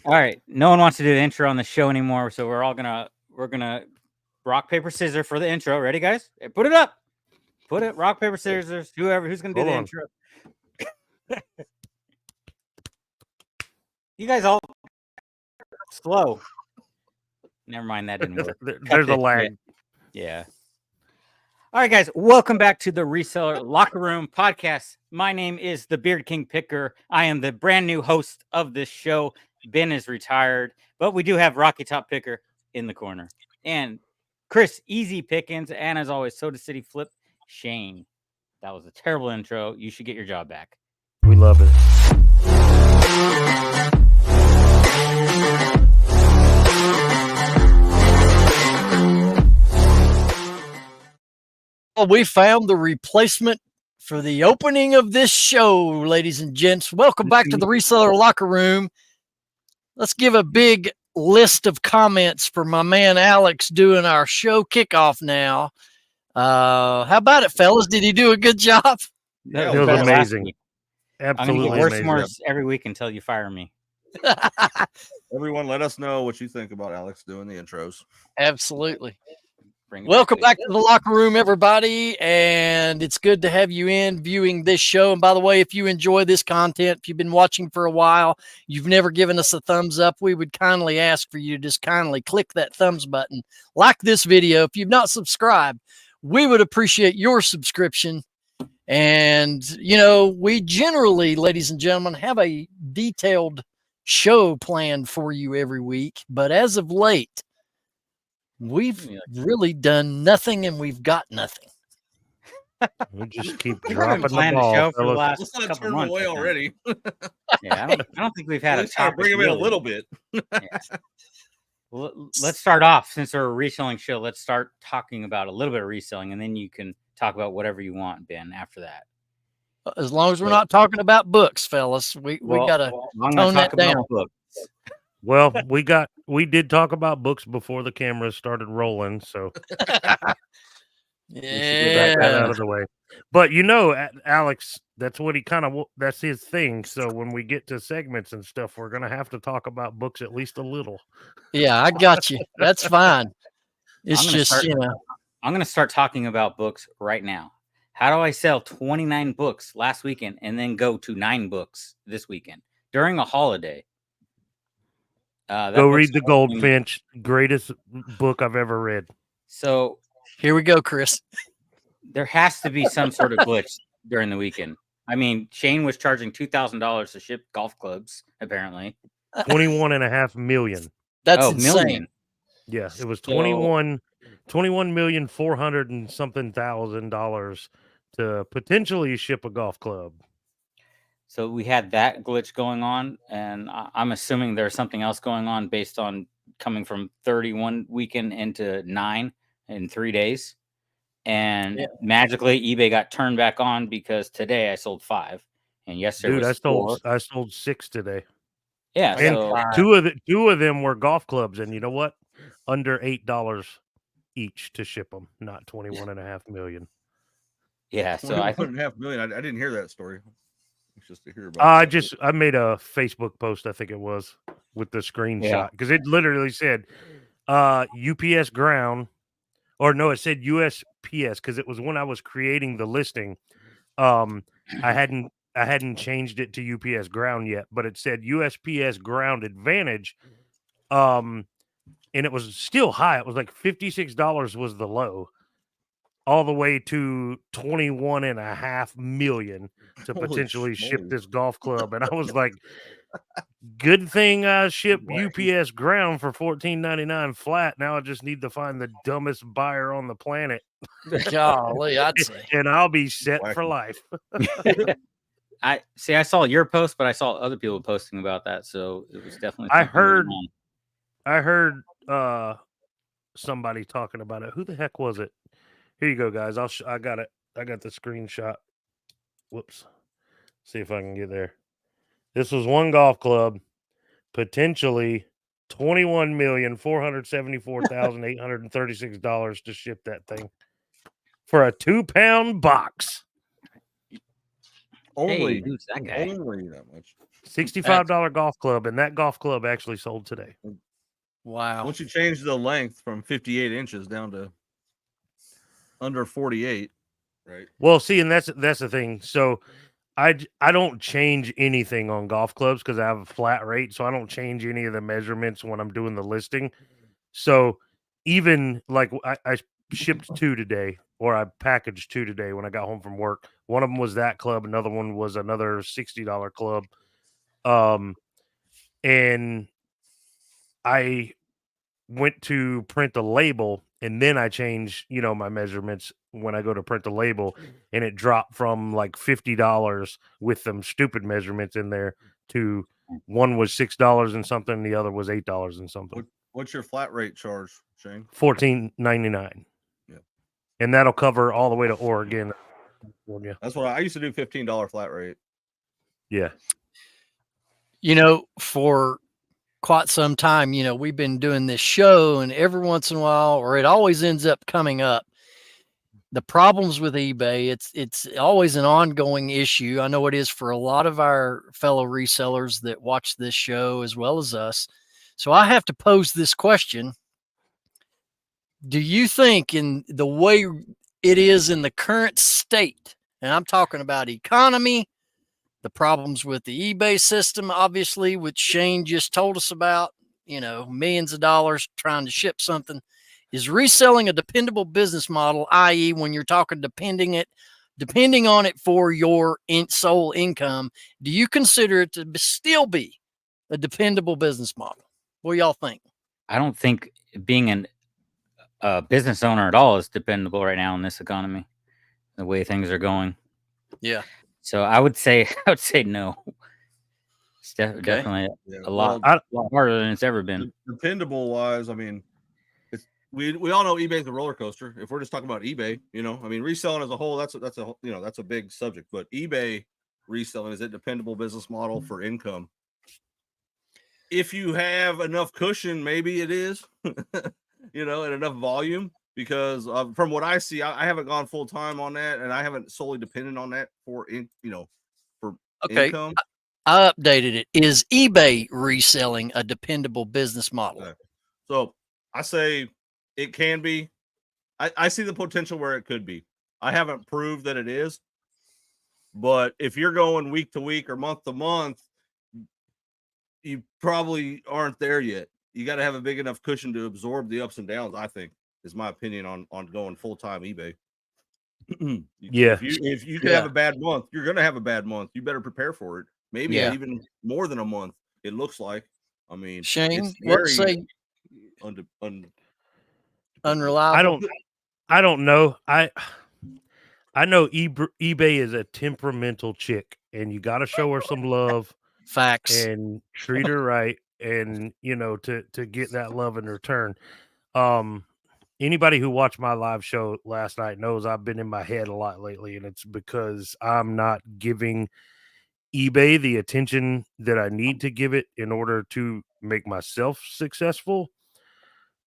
All right, no one wants to do the intro on the show anymore, so we're gonna rock paper scissors for the intro. Ready, guys? Hey, put it up. Put it rock paper scissors. Who's gonna do Hold the on. intro? You guys all slow. Never mind, that didn't work. There's a lag. Yeah. All right, guys, welcome back to the Reseller Locker Room podcast. My name is the Beard King Picker. I am the brand new host of this show. Ben is retired, but we do have Rocky Top Picker in the corner. And Chris Easy Pickens, and as always, Soda City Flip Shane. That was a terrible intro. You should get your job back. We love it. Well, we found the replacement for the opening of this show, ladies and gents. Welcome back to the Reseller Locker Room. Let's give a big list of comments for my man Alex doing our show kickoff now. How about it, fellas? Did he do a good job? Yeah, it was amazing. Absolutely I'm going to get worse and amazing. worse every week until you fire me. Everyone, let us know what you think about Alex doing the intros. Absolutely. Welcome back to the locker room, everybody, and it's good to have you in viewing this show. And by the way, if you enjoy this content, if you've been watching for a while, you've never given us a thumbs up, we would kindly ask for you to just kindly click that thumbs button, like this video. If you've not subscribed, we would appreciate your subscription. And, you know, we generally, ladies and gentlemen, have a detailed show planned for you every week, but as of late, we've really done nothing, and we've got nothing. We just keep We haven't dropping the planned a ball, show for the fellas. last Let's not couple turn him months. away I think. already. Yeah, I don't think we've had a Let's try to topic. bring him in a really. little bit. Yeah. Well, let's start off, since we're a reselling show. Let's start talking about a little bit of reselling, and then you can talk about whatever you want, Ben, after that. As long as we're not talking about books, fellas, we got to I'm tone gonna that talk about down. books. Well, we did talk about books before the cameras started rolling, so we should get that out of the way. But you know, Alex, that's what that's his thing. So when we get to segments and stuff, we're gonna have to talk about books at least a little. Yeah, I got you. That's fine. It's I'm gonna just, start- you know, I'm going to start talking about books right now. How do I sell 29 books last weekend and then go to 9 books this weekend during a holiday? Go read The Goldfinch, greatest book I've ever read. So here we go, Chris. there has to be some sort of glitch during the weekend. I mean, Shane was charging $2,000 to ship golf clubs, apparently. 21.5 million. That's insane. Million. Yeah, it was So- 21,400 and something $1,000 to potentially ship a golf club. So we had that glitch going on, and I'm assuming there's something else going on based on coming from 31 weekend into 9 in 3 days. And magically, eBay got turned back on because today I sold 5, and yesterday Dude, was 4. I sold 6 today. Yeah, And so two of them were golf clubs, and you know what? Under $8 each to ship them, not 21.5 million. yeah, so I think 1.5 million. I didn't hear that story. It's just to hear about. I made a Facebook post, I think it was, with the screenshot because it literally said UPS ground, or no, it said USPS because it was when I was creating the listing. I hadn't changed it to UPS ground yet, but it said USPS ground advantage. And it was still high. It was like $56 was the low, all the way to 21.5 million to Holy potentially ship smokes. this golf club. And I was like, good thing I shipped UPS ground for $14.99 flat. Now I just need to find the dumbest buyer on the planet. Golly, I'd say. And I'll be set for life. I saw your post, but I saw other people posting about that, so it was definitely. I something going heard on. somebody talking about it. Who the heck was it? Here you go, guys. I got it. I got the screenshot. Whoops. See if I can get there. This was one golf club, potentially $21,474,836 to ship that thing for a 2-pound box. Only, Hey, who's that guy? only that much. $65 golf club, and that golf club actually sold today. Wow. Once you change the length from 58 inches down to under 48, right? Well, see, and that's the thing. So I don't change anything on golf clubs because I have a flat rate, so I don't change any of the measurements when I'm doing the listing. So even like I shipped 2 today, or I packaged 2 today when I got home from work. One of them was that club, another one was another $60 club. And I went to print the label, and then I changed, my measurements when I go to print the label, and it dropped from like $50 with them stupid measurements in there to one was $6 and something, the other was $8 and something. What's your flat rate charge, Shane? $14.99. Yeah. And that'll cover all the way to Oregon, California. That's what I used to do, $15 flat rate. Yeah. For quite some time, we've been doing this show, and every once in a while, or it always ends up coming up, the problems with eBay. It's always an ongoing issue. I know it is for a lot of our fellow resellers that watch this show as well as us. So I have to pose this question. Do you think, in the way it is in the current state, and I'm talking about economy, the problems with the eBay system, obviously, which Shane just told us about, millions of dollars trying to ship something, is reselling a dependable business model, i.e., when you're talking depending on it for your sole income, do you consider it to still be a dependable business model? What do y'all think? I don't think being a business owner at all is dependable right now in this economy, the way things are going. Yeah. So I would say no. It's definitely a lot harder than it's ever been. Dependable wise, I mean, we all know eBay's a roller coaster. If we're just talking about eBay, reselling as a whole, that's a big subject. But eBay reselling, is it dependable business model for income? If you have enough cushion, maybe it is, and enough volume. Because from what I see, I haven't gone full time on that, and I haven't solely depended on that for income. I updated it. Is eBay reselling a dependable business model? Okay. So I say it can be. I see the potential where it could be. I haven't proved that it is, but if you're going week to week or month to month, you probably aren't there yet. You got to have a big enough cushion to absorb the ups and downs, I think, is my opinion on going full-time eBay. Yeah. If you have a bad month, you're going to have a bad month. You better prepare for it. Maybe even more than a month, it looks like. I mean, Shane, what say? Unreliable. I don't know. I know eBay is a temperamental chick, and you got to show her some love. Facts. And treat her right, and to get that love in return. Anybody who watched my live show last night knows I've been in my head a lot lately, and it's because I'm not giving eBay the attention that I need to give it in order to make myself successful.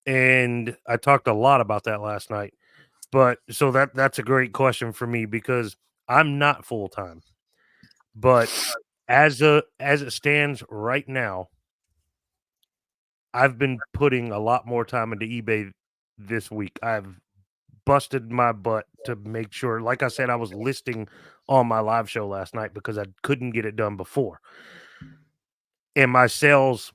And I talked a lot about that last night. But so that's a great question for me, because I'm not full time. But as it stands right now, I've been putting a lot more time into eBay this week. I've busted my butt to make sure. Like I said, I was listing on my live show last night because I couldn't get it done before. And my sales,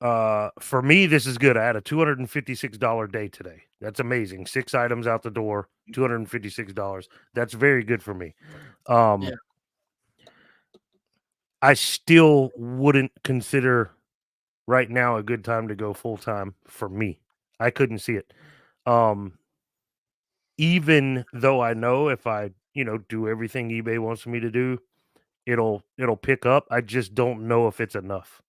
for me, this is good. I had a $256 day today. That's amazing. 6 items out the door, $256. That's very good for me. I still wouldn't consider right now a good time to go full time for me. I couldn't see it. Even though I know if I, do everything eBay wants me to do, it'll pick up. I just don't know if it's enough.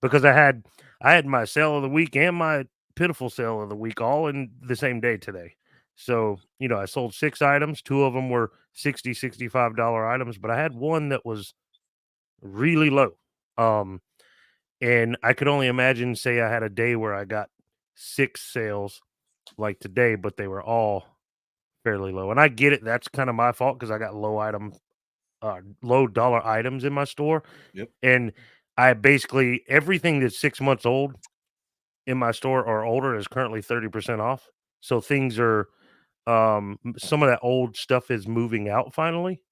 Because I had my sale of the week and my Pitiful sale of the week all in the same day today. So, I sold 6 items. 2 of them were $60, $65 items, but I had one that was really low. And I could only imagine, say I had a day where I got 6 sales like today, but they were all fairly low. And I get it. That's kind of my fault because I got low item low dollar items in my store. Yep. And I basically everything that's 6 months old in my store or older is currently 30% off. So things are some of that old stuff is moving out finally.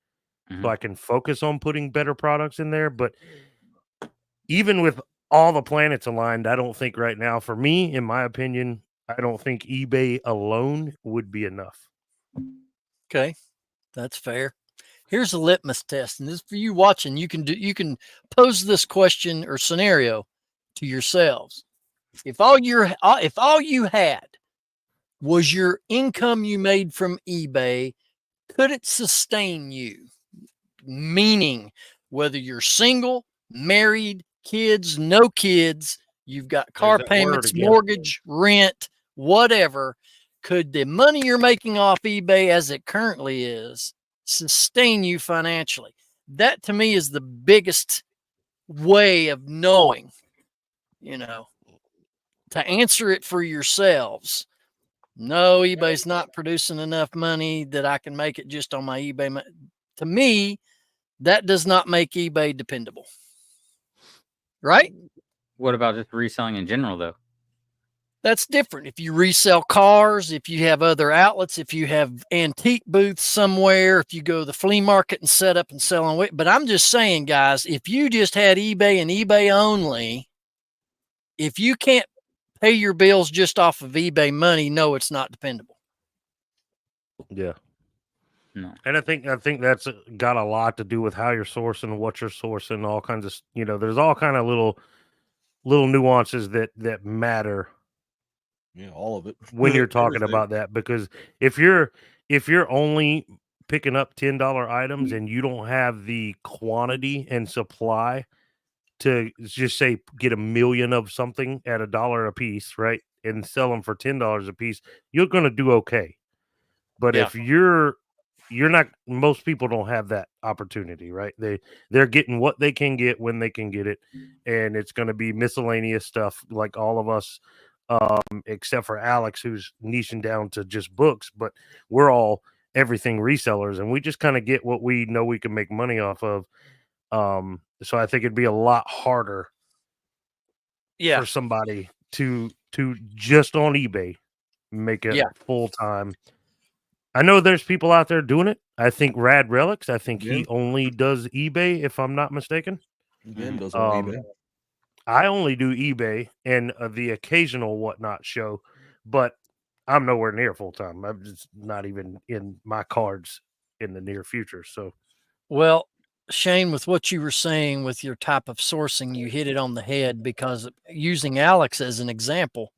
So I can focus on putting better products in there. But even with all the planets aligned, I don't think right now, for me, in my opinion, I don't think eBay alone would be enough. Okay, that's fair. Here's a litmus test, and this for you watching. You can pose this question or scenario to yourselves. If all you had was your income you made from eBay, could it sustain you? Meaning, whether you're single, married, kids, no kids, you've got car payments, mortgage, rent, whatever, could the money you're making off eBay as it currently is sustain you financially? That to me is the biggest way of knowing, to answer it for yourselves. No, eBay's not producing enough money that I can make it just on my eBay. To me, that does not make eBay dependable. Right? What about just reselling in general, though? That's different. If you resell cars, if you have other outlets, if you have antique booths somewhere, if you go to the flea market and set up and sell on. But I'm just saying, guys, if you just had eBay and eBay only, if you can't pay your bills just off of eBay money, no, it's not dependable. Yeah. No. And I think that's got a lot to do with how you're sourcing, what you're sourcing, all kinds of, there's all kind of little nuances that matter. Yeah, all of it. When you're talking about that, because if you're only picking up $10 items and you don't have the quantity and supply to just say get 1 million of something at $1 a piece, right, and sell them for $10 a piece, you're going to do okay. But if you're not, most people don't have that opportunity, right? They're getting what they can get when they can get it, and it's going to be miscellaneous stuff like all of us, except for Alex, who's niching down to just books. But we're all everything resellers, and we just kind of get what we know we can make money off of. So I think it'd be a lot harder for somebody to just on eBay make it full time. I know there's people out there doing it. I think Rad Relics, I think he only does eBay, if I'm not mistaken. Ben does on eBay. I only do eBay and the occasional whatnot show, but I'm nowhere near full time. I'm just not even in my cards in the near future. So, well, Shane, with what you were saying with your type of sourcing, you hit it on the head, because using Alex as an example,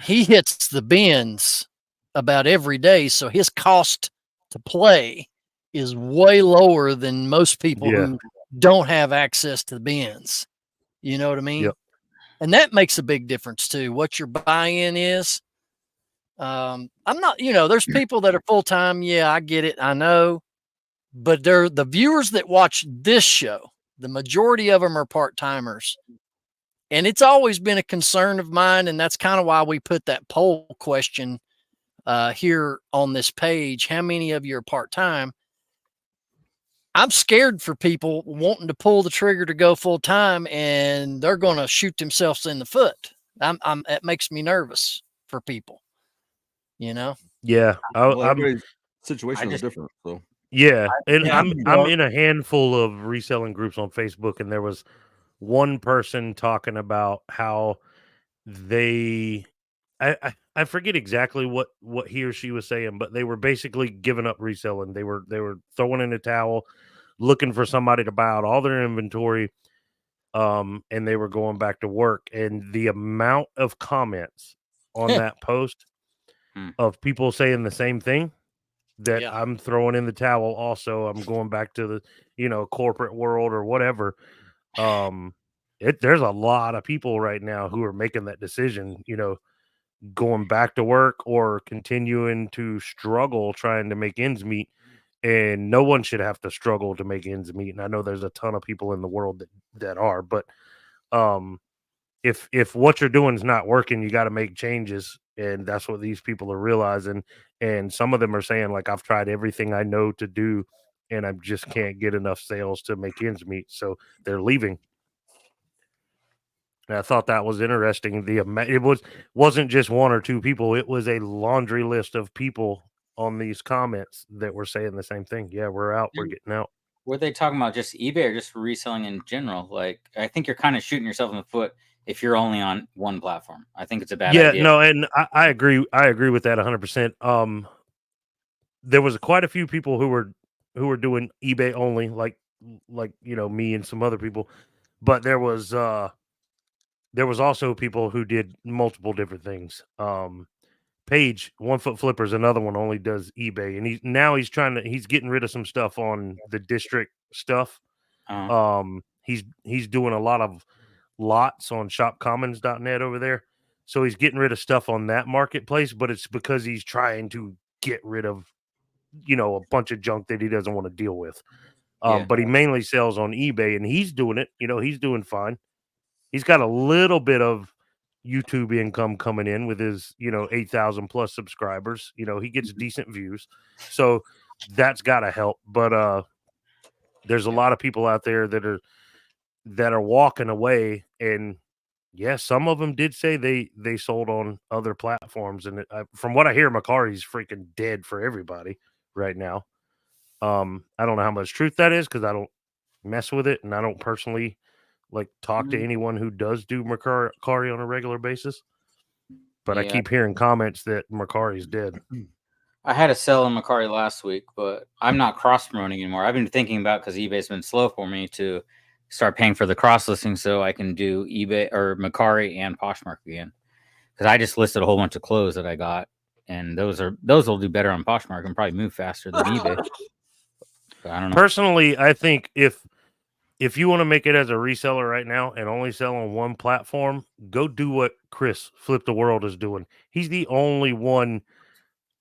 he hits the bins about every day. So his cost to play is way lower than most people who don't have access to the bins. You know what I mean? Yep. And that makes a big difference too. What your buy-in is. I'm not, there's people that are full-time. Yeah, I get it. I know. But they're the viewers that watch this show. The majority of them are part-timers. And it's always been a concern of mine. And that's kind of why we put that poll question here on this page. How many of you are part-time? I'm scared for people wanting to pull the trigger to go full time, and they're going to shoot themselves in the foot. It makes me nervous for people, Yeah. Everybody's situation is different. So yeah. And I'm in a handful of reselling groups on Facebook, and there was one person talking about how they, I forget exactly what he or she was saying, but they were basically giving up reselling. They were throwing in a towel, looking for somebody to buy out all their inventory, and they were going back to work. And the amount of comments on that post of people saying the same thing, that I'm throwing in the towel also, I'm going back to the corporate world or whatever. There's a lot of people right now who are making that decision, going back to work or continuing to struggle trying to make ends meet. And no one should have to struggle to make ends meet. And I know there's a ton of people in the world that are, but if what you're doing is not working, you got to make changes. And that's what these people are realizing. And some of them are saying, like, I've tried everything I know to do, and I just can't get enough sales to make ends meet. So they're leaving. And I thought that was interesting. It wasn't just one or two people. It was a laundry list of people on these comments that were saying the same thing. Yeah, we're out. We're getting out. Were they talking about just eBay or just reselling in general? Like, I think you're kind of shooting yourself in the foot if you're only on one platform. I think it's a bad idea. No, and I agree. I agree with that 100%. There was quite a few people who were doing eBay only, like me and some other people, but there was also people who did multiple different things. Page 1 Foot Flippers, another one, only does eBay, and he's getting rid of some stuff on the district stuff. He's doing a lot of lots on shopcommons.net over there, so he's getting rid of stuff on that marketplace, but it's because he's trying to get rid of a bunch of junk that he doesn't want to deal with. But he mainly sells on eBay, and he's doing it. He's doing fine. He's got a little bit of YouTube income coming in with his 8,000 plus subscribers. He gets decent views, so that's got to help. But there's a lot of people out there that are walking away, and some of them did say they sold on other platforms. And from what I hear, Macari's freaking dead for everybody right now. I don't know how much truth that is because I don't mess with it, and I don't personally talk to anyone who does do Macari on a regular basis. But I keep hearing comments that Macari's dead. I had a sell in Macari last week, but I'm not cross promoting anymore. I've been thinking about, because eBay's been slow for me, to start paying for the cross listing so I can do eBay or Macari and Poshmark again. Because I just listed a whole bunch of clothes that I got, and those will do better on Poshmark and probably move faster than eBay. But I don't know. Personally, I think if you want to make it as a reseller right now and only sell on one platform, go do what Chris Flip the World is doing. He's the only one,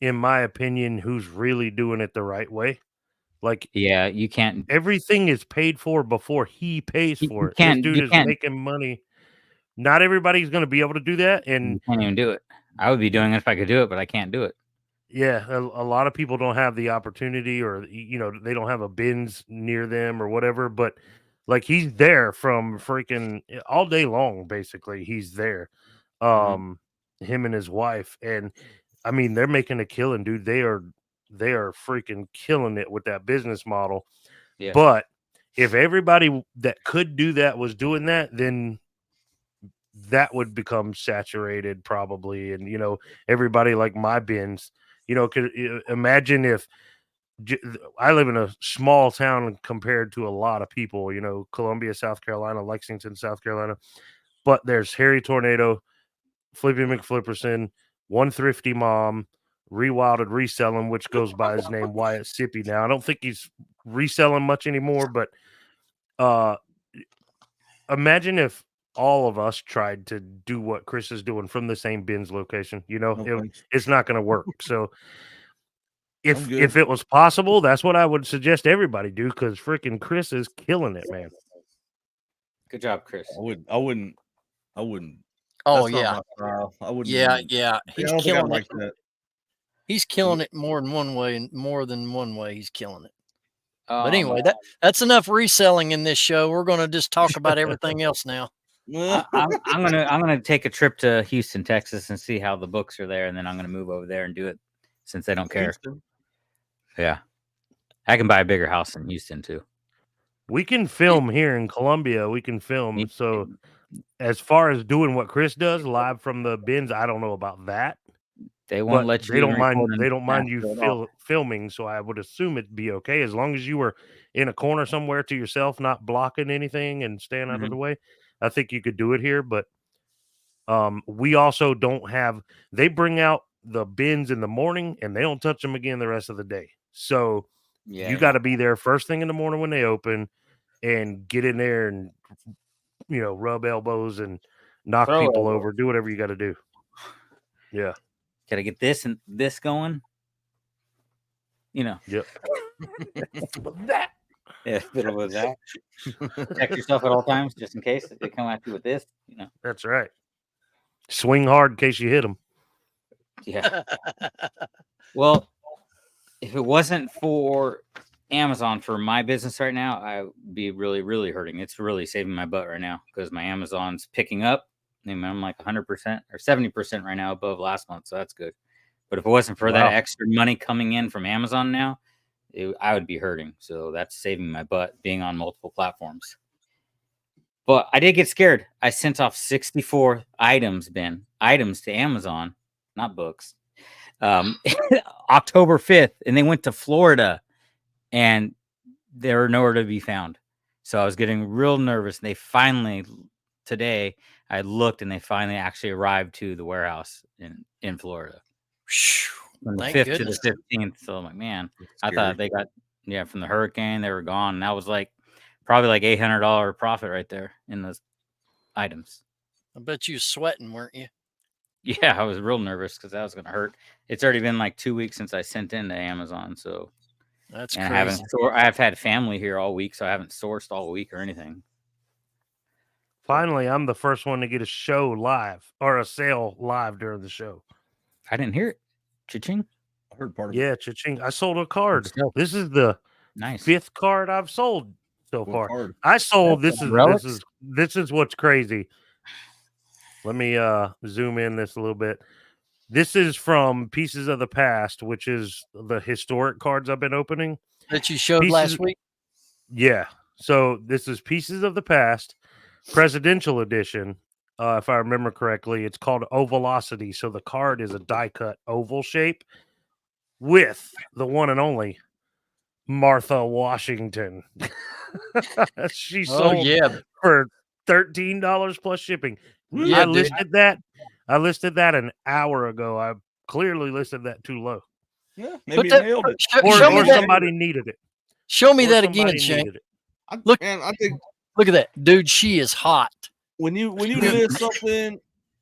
in my opinion, who's really doing it the right way. You can't. Everything is paid for before he pays for it. This dude is making money. Not everybody's going to be able to do that, and you can't even do it. I would be doing it if I could do it, but I can't do it. Yeah, a lot of people don't have the opportunity, or they don't have a bins near them or whatever. But he's there from freaking all day long. Basically, he's there. Him and his wife, and I mean, they're making a killing, dude. They are freaking killing it with that business model. Yeah. But if everybody that could do that was doing that, then that would become saturated probably. And everybody like my bins. Could imagine if I live in a small town compared to a lot of people, Columbia, South Carolina, Lexington, South Carolina, but there's Harry Tornado, Flippy McFlipperson, One Thrifty Mom, Rewilded Reselling, which goes by his name, Wyatt Sippy. Now, I don't think he's reselling much anymore, but imagine if all of us tried to do what Chris is doing from the same bins location. It's not going to work. So if it was possible, that's what I would suggest everybody do, because freaking Chris is killing it, man. Good job, Chris. I wouldn't. Oh, That's not my style. I wouldn't. Yeah. He's killing it. That. He's killing it more than one way. He's killing it. But anyway, that's enough reselling in this show. We're going to just talk about everything else now. I'm gonna take a trip to Houston, Texas, and see how the books are there, and then I'm gonna move over there and do it, since they don't care. Houston. Yeah, I can buy a bigger house in Houston too. We can film here in Columbia. We can film. So as far as doing what Chris does live from the bins, I don't know about that. They won't let you. They don't mind you filming, so I would assume it'd be okay as long as you were in a corner somewhere to yourself, not blocking anything and staying out of the way. I think you could do it here, but we also don't have. They bring out the bins in the morning and they don't touch them again the rest of the day. So you got to be there first thing in the morning when they open and get in there and rub elbows and knock people over, do whatever you got to do. Yeah. Got to get this and this going. Yep. That. Yeah, a bit of that. Protect yourself at all times, just in case they come at you with this. That's right. Swing hard in case you hit them. Yeah. Well, if it wasn't for Amazon for my business right now, I would be really, really hurting. It's really saving my butt right now because my Amazon's picking up. I mean, I'm like 100% or 70% right now above last month, so that's good. But if it wasn't for that extra money coming in from Amazon now, I would be hurting. So that's saving my butt being on multiple platforms. But I did get scared. I sent off 64 items to Amazon, not books, October 5th, and they went to Florida, and they were nowhere to be found. So I was getting real nervous. And they finally, today, I looked, and they finally actually arrived to the warehouse in Florida. From the 5th to the 15th. So I'm like, man, I thought they got, from the hurricane, they were gone. And that was like probably like $800 profit right there in those items. I bet you was sweating, weren't you? Yeah, I was real nervous because that was going to hurt. It's already been like 2 weeks since I sent in to Amazon. So that's crazy. I've had family here all week, so I haven't sourced all week or anything. Finally, I'm the first one to get a show live or a sale live during the show. I didn't hear it. Cha-ching. I heard part of it. Yeah, cha-ching. I sold a card. This is the fifth card I've sold so far. Card? I sold this is what's crazy. Let me zoom in this a little bit. This is from Pieces of the Past, which is the historic cards I've been opening. That you showed last week? Yeah. So this is Pieces of the Past, Presidential Edition. If I remember correctly, it's called Ovalocity. So the card is a die-cut oval shape with the one and only Martha Washington. She sold for $13 plus shipping. Yeah, I listed that an hour ago. I clearly listed that too low. Yeah, maybe you nailed it. Or somebody needed it. Show me that again, Shane. Look, man, I think look at that, dude. She is hot. When you list something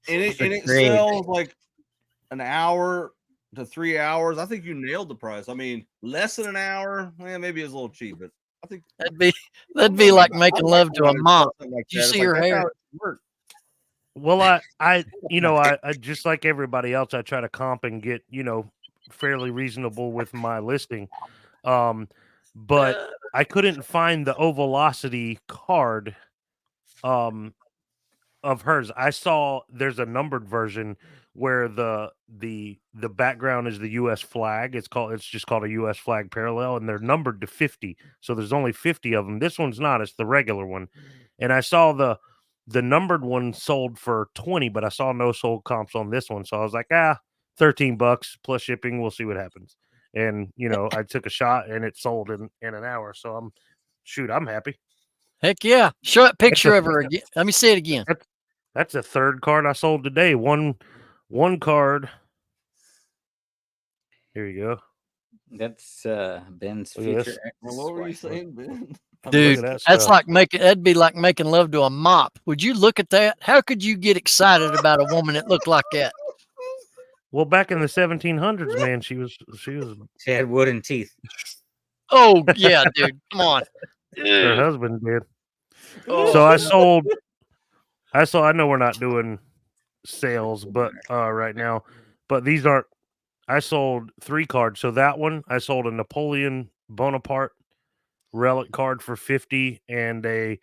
and it sells like an hour to 3 hours, I think you nailed the price. I mean, less than an hour, maybe it's a little cheap, but I think that'd be like making love to a mop. Did you see her hair? Well, I just like everybody else, I try to comp and get, fairly reasonable with my listing. But I couldn't find the Ovalocity card of hers. I saw there's a numbered version where the background is the US flag. It's just called a US flag parallel, and they're numbered to 50. So there's only 50 of them. This one's not, it's the regular one. And I saw the numbered one sold for 20, but I saw no sold comps on this one. So I was like, $13 plus shipping. We'll see what happens. And I took a shot and it sold in an hour. So I'm happy. Heck yeah. Show that picture of her again. Let me see it again. That's a third card I sold today. One card. Here you go. That's Ben's feature. What were you saying, Ben? Dude, that'd be like making love to a mop. Would you look at that? How could you get excited about a woman that looked like that? Well, back in the 1700s, man, she had wooden teeth. Oh yeah, dude, come on. Her husband did. Oh. So I know we're not doing sales, but right now, but these aren't. I sold 3 cards. So that one, I sold a Napoleon Bonaparte relic card for 50 and a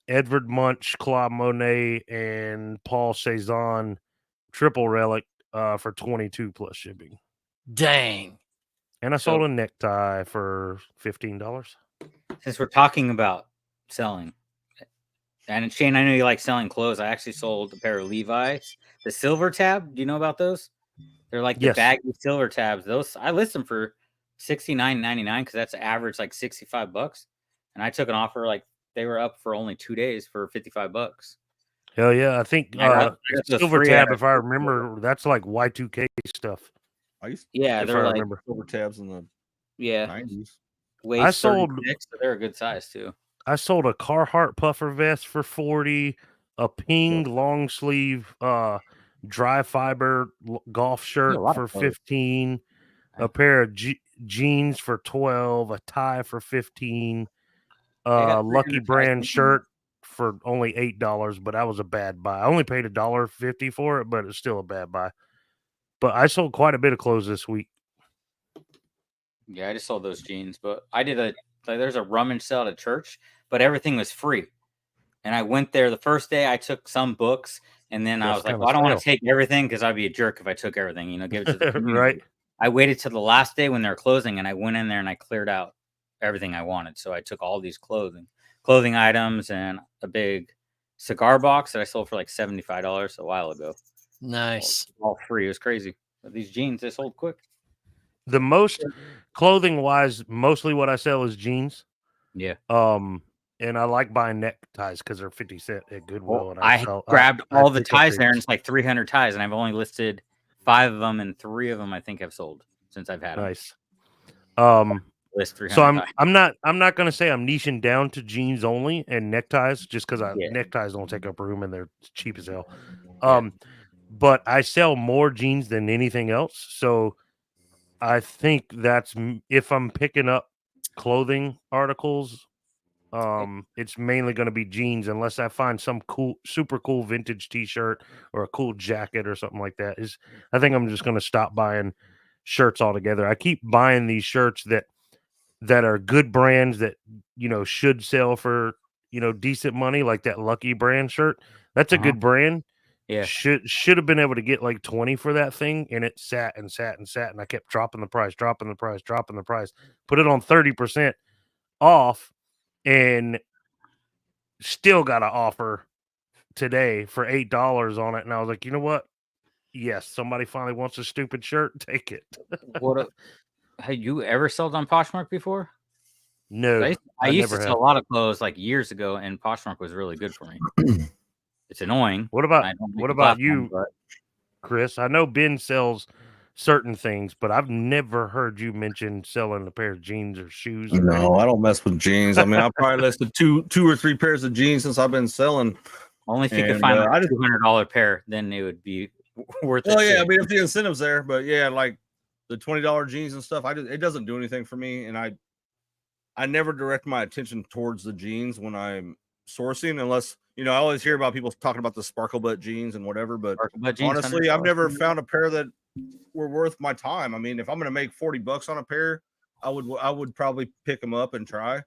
Edvard Munch, Claude Monet, and Paul Cézanne triple relic for 22 plus shipping. Dang. And I sold a necktie for $15. Since we're talking about selling, and Shane, I know you like selling clothes. I actually sold a pair of Levi's, the silver tab. Do you know about those? They're like the baggy silver tabs. Those I list them for $69.99 because that's average like $65. And I took an offer like they were up for only 2 days for $55. Hell yeah! I think silver tab, if I remember, that's like Y2K stuff. They're like silver tabs in the 90s. I sold. So they're a good size too. I sold a Carhartt puffer vest for 40, a Ping long sleeve dry fiber golf shirt for 15, a pair of jeans for 12, a tie for 15, Lucky Brand shirt for only $8, but that was a bad buy. I only paid $1.50 for it, but it's still a bad buy. But I sold quite a bit of clothes this week. Yeah, I just sold those jeans, but I did there's a rummage sale at a church, but everything was free. And I went there the first day. I took some books, and then I was like, "Well, I don't want to take everything because I'd be a jerk if I took everything. Give it to the community." Right. I waited till the last day when they're closing, and I went in there and I cleared out everything I wanted. So I took all these clothing items, and a big cigar box that I sold for like $75 a while ago. Nice. All free. It was crazy. But these jeans, they sold quick. The most clothing wise, mostly what I sell is jeans. Yeah. And I like buying neckties because they're 50 cents at Goodwill. Well, And I grabbed all the ties there, and it's like 300 ties, and I've only listed 5 of them, and 3 of them I think have sold since I've had them. Nice. List 300 So ties. I'm not gonna say I'm niching down to jeans only and neckties just because neckties don't take up room and they're cheap as hell. But I sell more jeans than anything else. So I think that's if I'm picking up clothing articles, it's mainly going to be jeans unless I find some super cool vintage t-shirt or a cool jacket or something like that. I think I'm just going to stop buying shirts altogether. I keep buying these shirts that are good brands that should sell for decent money, like that Lucky brand shirt. That's a good brand. Yeah. Should have been able to get like 20 for that thing, and it sat and sat and sat, and I kept dropping the price. Put it on 30% off, and still got an offer today for $8 on it. And I was like, you know what? Yes, somebody finally wants a stupid shirt. Take it. Have you ever sold on Poshmark before? No, I used to sell a lot of clothes like years ago, and Poshmark was really good for me. It's annoying. What about you, Chris? I know Ben sells certain things, but I've never heard you mention selling a pair of jeans or shoes. No, I don't mess with jeans. I mean, I've probably listed two or three pairs of jeans since I've been selling. Only if you could find like a $200 pair, then it would be worth it. Well, yeah, I mean, if the incentive's there, but yeah, like the $20 jeans and stuff, it doesn't do anything for me, and I never direct my attention towards the jeans when I'm sourcing, unless I always hear about people talking about the sparkle butt jeans and whatever. But honestly, I've never found a pair that were worth my time. I mean, if I'm going to make $40 on a pair, I would probably pick them up and try.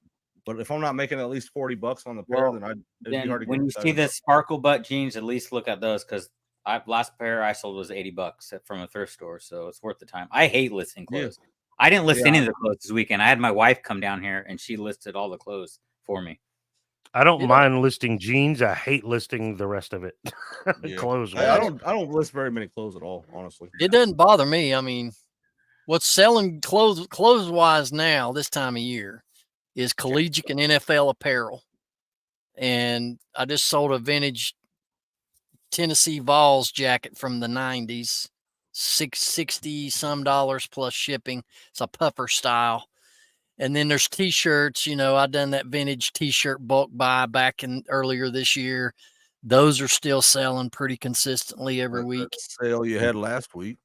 But if I'm not making at least $40 on the pair, then when you see the sparkle butt jeans, at least look at those, because last pair I sold was $80 from a thrift store, so it's worth the time. I hate listing clothes. Yeah. I didn't list any of the clothes this weekend. I had my wife come down here and she listed all the clothes for me. I don't mind listing jeans. I hate listing the rest of it. Clothes. I don't list very many clothes at all, honestly. It doesn't bother me. I mean, what's selling clothes wise now this time of year is collegiate and NFL apparel. And I just sold a vintage Tennessee Vols jacket from the 90s, $660 some plus shipping. It's a puffer style. And then there's t-shirts. I done that vintage t-shirt bulk buy back in earlier this year. Those are still selling pretty consistently every week. That sale you had last week.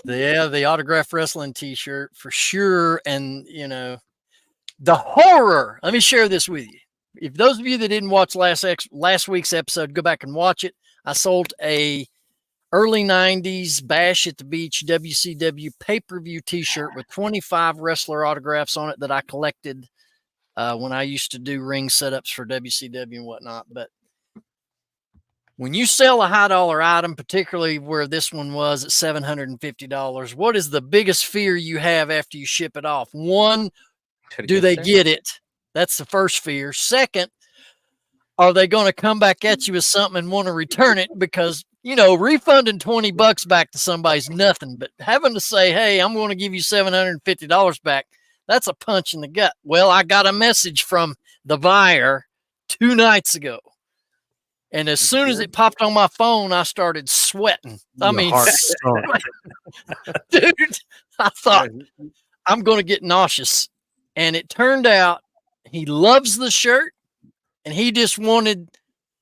The autograph wrestling t-shirt for sure. And the horror. Let me share this with you. If those of you that didn't watch last week's episode, go back and watch it. I sold a early 90s Bash at the Beach WCW pay-per-view t-shirt with 25 wrestler autographs on it that I collected when I used to do ring setups for WCW and whatnot. But when you sell a high dollar item, particularly where this one was at $750, what is the biggest fear you have after you ship it off? One, do they get it? That's the first fear. Second, are they going to come back at you with something and want to return it? Because, refunding $20 back to somebody's nothing, but having to say, hey, I'm going to give you $750 back, that's a punch in the gut. Well, I got a message from the buyer 2 nights ago. And as soon as it popped on my phone, I started sweating. Dude, I thought I'm going to get nauseous. And it turned out he loves the shirt, and he just wanted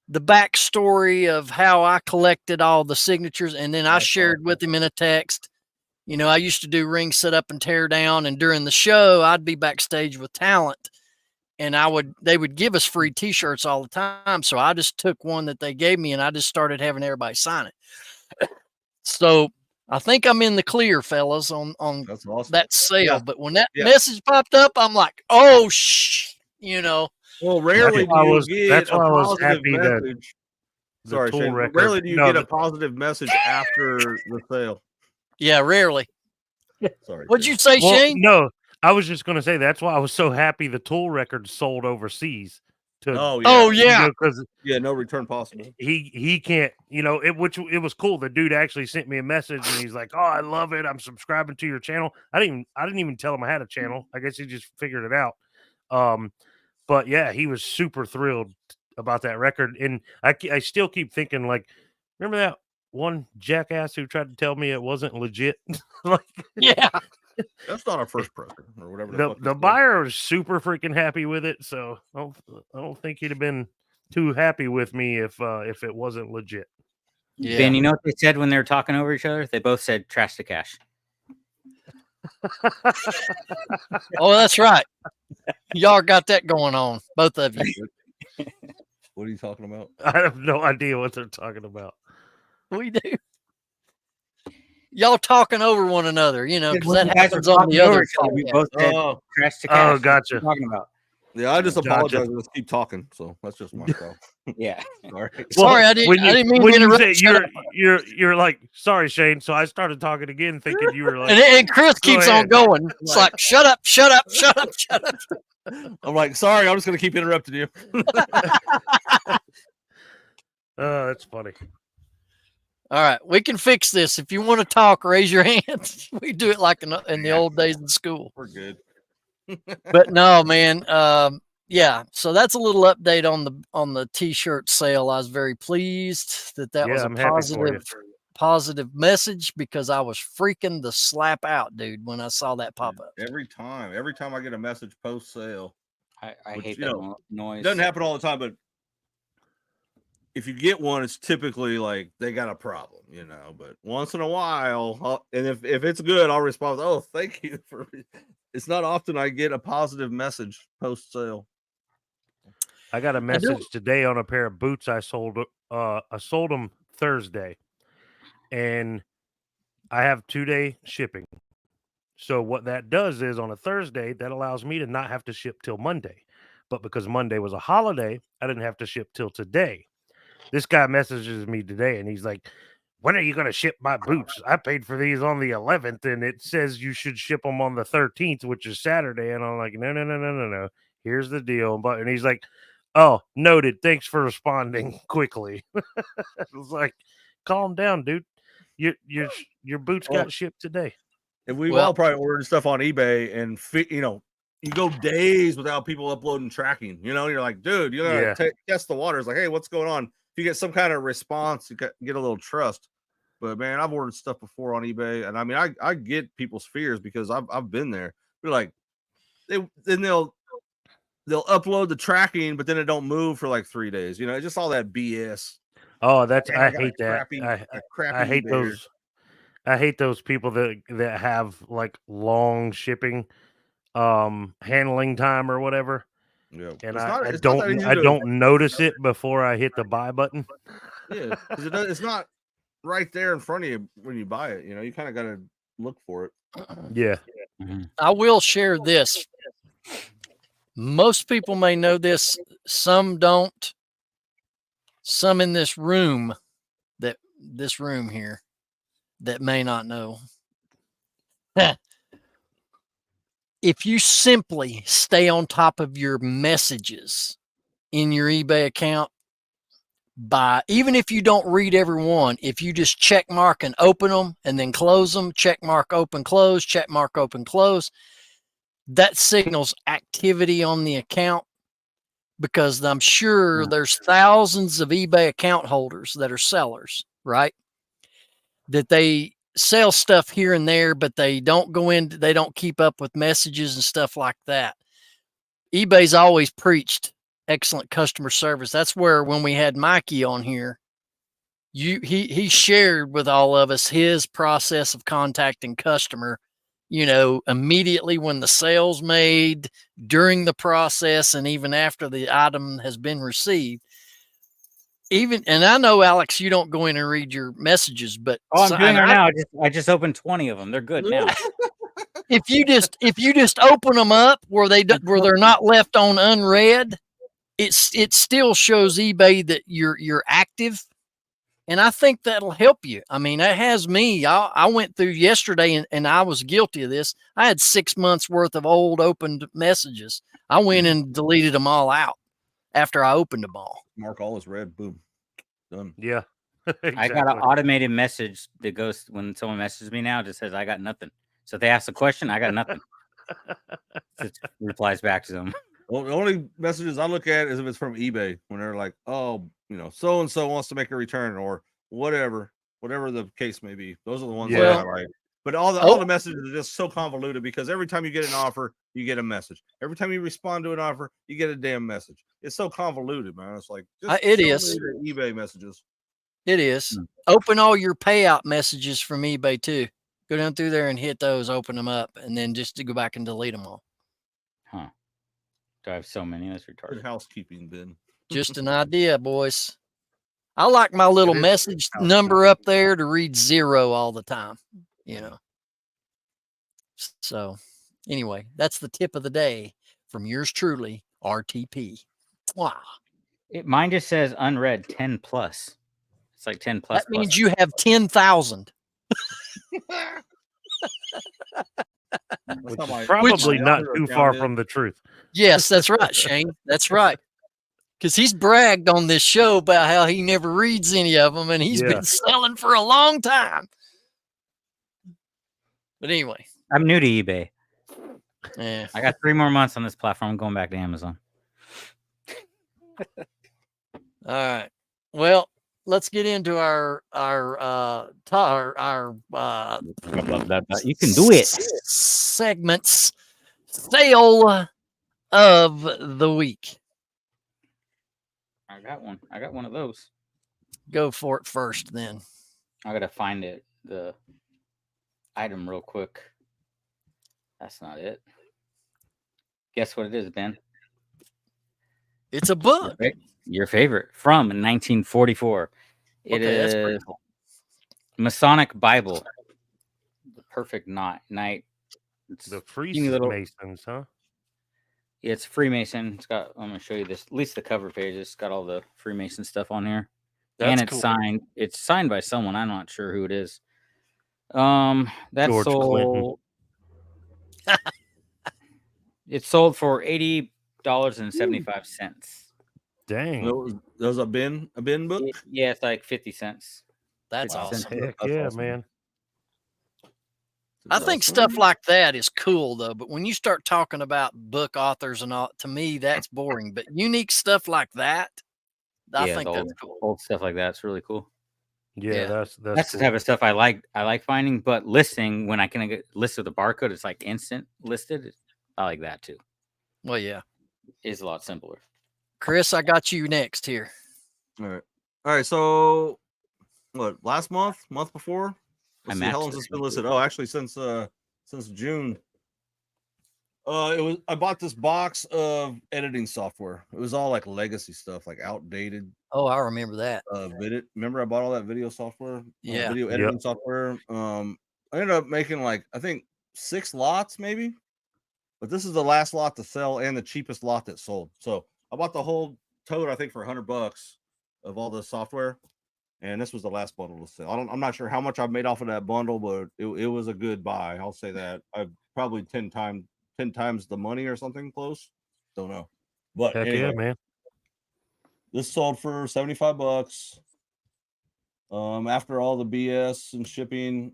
the backstory of how I collected all the signatures. And then I shared with him in a text. I used to do ring set up and tear down, and during the show, I'd be backstage with talent, and they would give us free t-shirts all the time. So I just took one that they gave me, and I just started having everybody sign it. So I think I'm in the clear, fellas, on That's awesome. that sale. Yeah. But when that Yeah. message popped up, I'm like, oh, Well, rarely do you get that's a why I was positive happy that message. the Sorry, tool Shane. record. Rarely do you No, get a positive message after the sale. Yeah, rarely. Sorry. What'd Shane. you say, well, Shane? no, I was just gonna say that's why I was so happy the tool record sold overseas. Oh yeah. Oh, yeah. Because Yeah, no return possible. he can't, it was cool. The dude actually sent me a message and he's like, "Oh, I love it. I'm subscribing to your channel." I didn't even tell him I had a channel. I guess he just figured it out. But yeah, he was super thrilled about that record, and I still keep thinking, like, remember that one jackass who tried to tell me it wasn't legit? Like, Yeah. That's not our first presser or whatever. the buyer was super freaking happy with it, so I don't think he'd have been too happy with me if it wasn't legit. Yeah. Ben, you know what they said when they were talking over each other? They both said trash to cash. Oh, that's right. Y'all got that going on, both of you. What are you talking about? I have no idea what they're talking about. We do. Y'all talking over one another, because When that you guys happens were on talking the over other each other, you podcast. both said Oh, trash to cash. What gotcha. are you talking about? yeah. I just Gotcha. apologize. Let's keep talking. So that's just my style. Yeah. Sorry. Sorry, I didn't mean to interrupt. Say you're like, sorry, Shane. So I started talking again, thinking you were like, And Chris keeps on ahead. going. It's like, shut up, shut up, shut up, shut up. I'm like, sorry. I'm just gonna keep interrupting you. oh, that's funny. All right, we can fix this. If you want to talk, raise your hand. We do it like in the old days in school. We're good. But no, man. Yeah. So that's a little update on the t-shirt sale. I was very pleased that was a I'm happy for you. positive message, because I was freaking the slap out, dude, when I saw that pop up. Every time I get a message post sale, I which, hate you that know, noise. it doesn't happen all the time, but if you get one, it's typically like they got a problem, but once in a while, and if it's good, I'll respond with, "Oh, thank you for." It's not often I get a positive message post sale. I got a message today on a pair of boots I sold. I sold them Thursday, and I have 2-day shipping. So what that does is on a Thursday, that allows me to not have to ship till Monday. But because Monday was a holiday, I didn't have to ship till today. This guy messages me today and he's like, "When are you going to ship my boots? I paid for these on the 11th and it says you should ship them on the 13th, which is Saturday." And I'm like, no. Here's the deal. And he's like, "Oh, noted. Thanks for responding quickly." I was like, calm down, dude. Your boots got shipped today. And we've all probably ordered stuff on eBay, and you go days without people uploading tracking. You're like, dude, you gotta test the waters. Like, hey, what's going on? If you get some kind of response, you get a little trust. But man, I've ordered stuff before on eBay, and I mean, I get people's fears because I've been there. They're like, they'll upload the tracking, but then it don't move for like 3 days. It's just all that BS. Oh, I hate that. I hate those. I hate those people that have like long shipping handling time or whatever. Yeah. And I don't notice it before I hit the buy button. Yeah, because it's not right there in front of you when you buy it. You kind of got to look for it. Yeah. I will share this. Most people may know this, some don't. Some in this room here that may not know. If you simply stay on top of your messages in your eBay account, even if you don't read every one, if you just check mark and open them and then close them, check mark, open, close, check mark, open, close, that signals activity on the account, because I'm sure there's thousands of eBay account holders that are sellers, right? That they sell stuff here and there, but they don't they don't keep up with messages and stuff like that. eBay's always preached excellent customer service. That's where, when we had Mikey on here, he shared with all of us his process of contacting customer, immediately when the sale's made, during the process, and even after the item has been received. even, and I know, Alex, you don't go in and read your messages, but Oh, I'm doing it now. I just opened 20 of them. They're good now. if you just open them up where they're not left on unread, it still shows eBay that you're active. And I think that'll help you. I mean, it has me. I went through yesterday and I was guilty of this. I had 6 months worth of old opened messages. I went and deleted them all out after I opened them all. Mark all is red. Boom. Done. Yeah. Exactly. I got an automated message that goes when someone messages me now. It just says, I got nothing. So if they ask a question, I got nothing. It replies back to them. Well, the only messages I look at is if it's from eBay when they're like, oh, so and so wants to make a return or whatever the case may be. Those are the ones that I like. But all the messages are just so convoluted because every time you get an offer, you get a message. Every time you respond to an offer, you get a damn message. It's so convoluted, man. It's like it is eBay messages. It is. Open all your payout messages from eBay too. Go down through there and hit those, open them up, and then just to go back and delete them all. Huh. Do I have so many? That's retarded. Good housekeeping, Ben. Just an idea, boys. I like my little message number up there to read 0 all the time, you know. So anyway, that's the tip of the day from yours truly, RTP. Wow. Mine just says unread 10 plus. It's like 10 plus. That means you have 10,000. Which is probably not too far from the truth. Yes, that's right, Shane. That's right. Because he's bragged on this show about how he never reads any of them, and he's been selling for a long time. But anyway. I'm new to eBay. Yeah. I got 3 more months on this platform. I'm going back to Amazon. All right. Well, let's get into our you can do it. Segments sale of the week. I got one. I got one of those. Go for it first, then. I gotta find the item real quick. That's not it. Guess what it is, Ben? It's a book. Your favorite from 1944. It is cool. Masonic Bible. The perfect night. It's the Freemasons, huh? Yeah, it's Freemason. It's got. I'm gonna show you this. At least the cover page. It's got all the Freemason stuff on here, and it's cool. Signed. It's signed by someone. I'm not sure who it is. That's George sold. It's sold for $80.75. Dang. That was a bin book? Yeah, it's like 50 cents. That's awesome. Heck yeah, awesome. Man. I think stuff like that is cool, though. But when you start talking about book authors and all, to me, that's boring. But unique stuff like that, I think that's cool. Old stuff like that's really cool. Yeah, that's cool. The type of stuff I like. I like finding, but listing when I can get listed with a barcode, it's like instant listed. I like that too. Well, yeah, it's a lot simpler. Chris, I got you next here. All right. So, what? Last month before? Let's see, how long has this been listed? Oh, actually, since June. I bought this box of editing software. It was all like legacy stuff, like outdated. Oh, I remember that. Remember I bought all that video software? Yeah. Video editing software. I ended up making like, I think 6 lots maybe. But this is the last lot to sell and the cheapest lot that sold. So I bought the whole tote, I think, for $100 of all the software. And this was the last bundle to sell. I'm not sure how much I made off of that bundle, but it was a good buy. I'll say that. I've probably 10 times the money or something close. Don't know. But heck anyway, yeah, man. This sold for $75. After all the BS and shipping,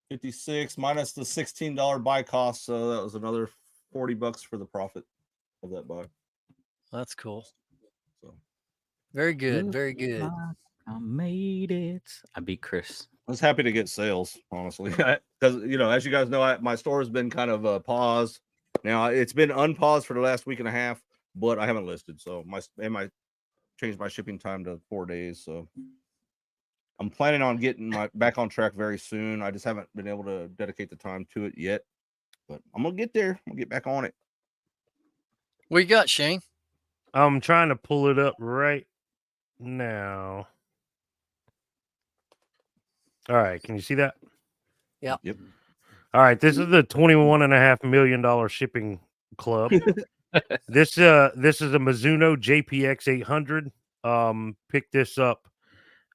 56 minus the $16 buy cost, so that was another $40 for the profit of that buy. That's cool. So very good, very good. I made it. I beat Chris. I was happy to get sales, honestly, because as you guys know, my store has been kind of paused. Now it's been unpaused for the last week and a half, but I haven't listed, so I changed my shipping time to 4 days. So I'm planning on getting back on track very soon. I just haven't been able to dedicate the time to it yet, but I'm gonna get there. I'm gonna get back on it. What you got, Shane? I'm trying to pull it up right now. All right, can you see that? Yep. All right, this is the $21.5 million shipping club. This is a Mizuno JPX 800. Picked this up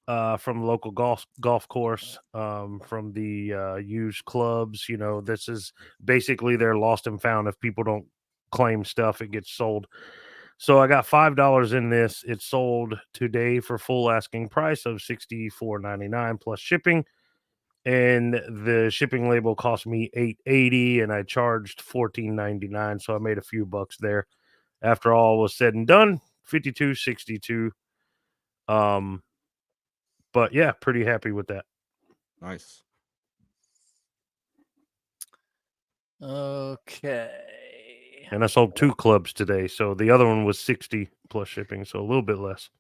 from the local golf course, from the used clubs. You know, this is basically their lost and found. If people don't claim stuff, it gets sold. So I got $5 in this. It sold today for full asking price of $64.99 plus shipping. And the shipping label cost me $8.80 and I charged $14.99. So I made a few bucks there. After all was said and done, $52.62. But yeah, pretty happy with that. Nice. Okay. And I sold 2 clubs today. So the other one was 60 plus shipping, so a little bit less.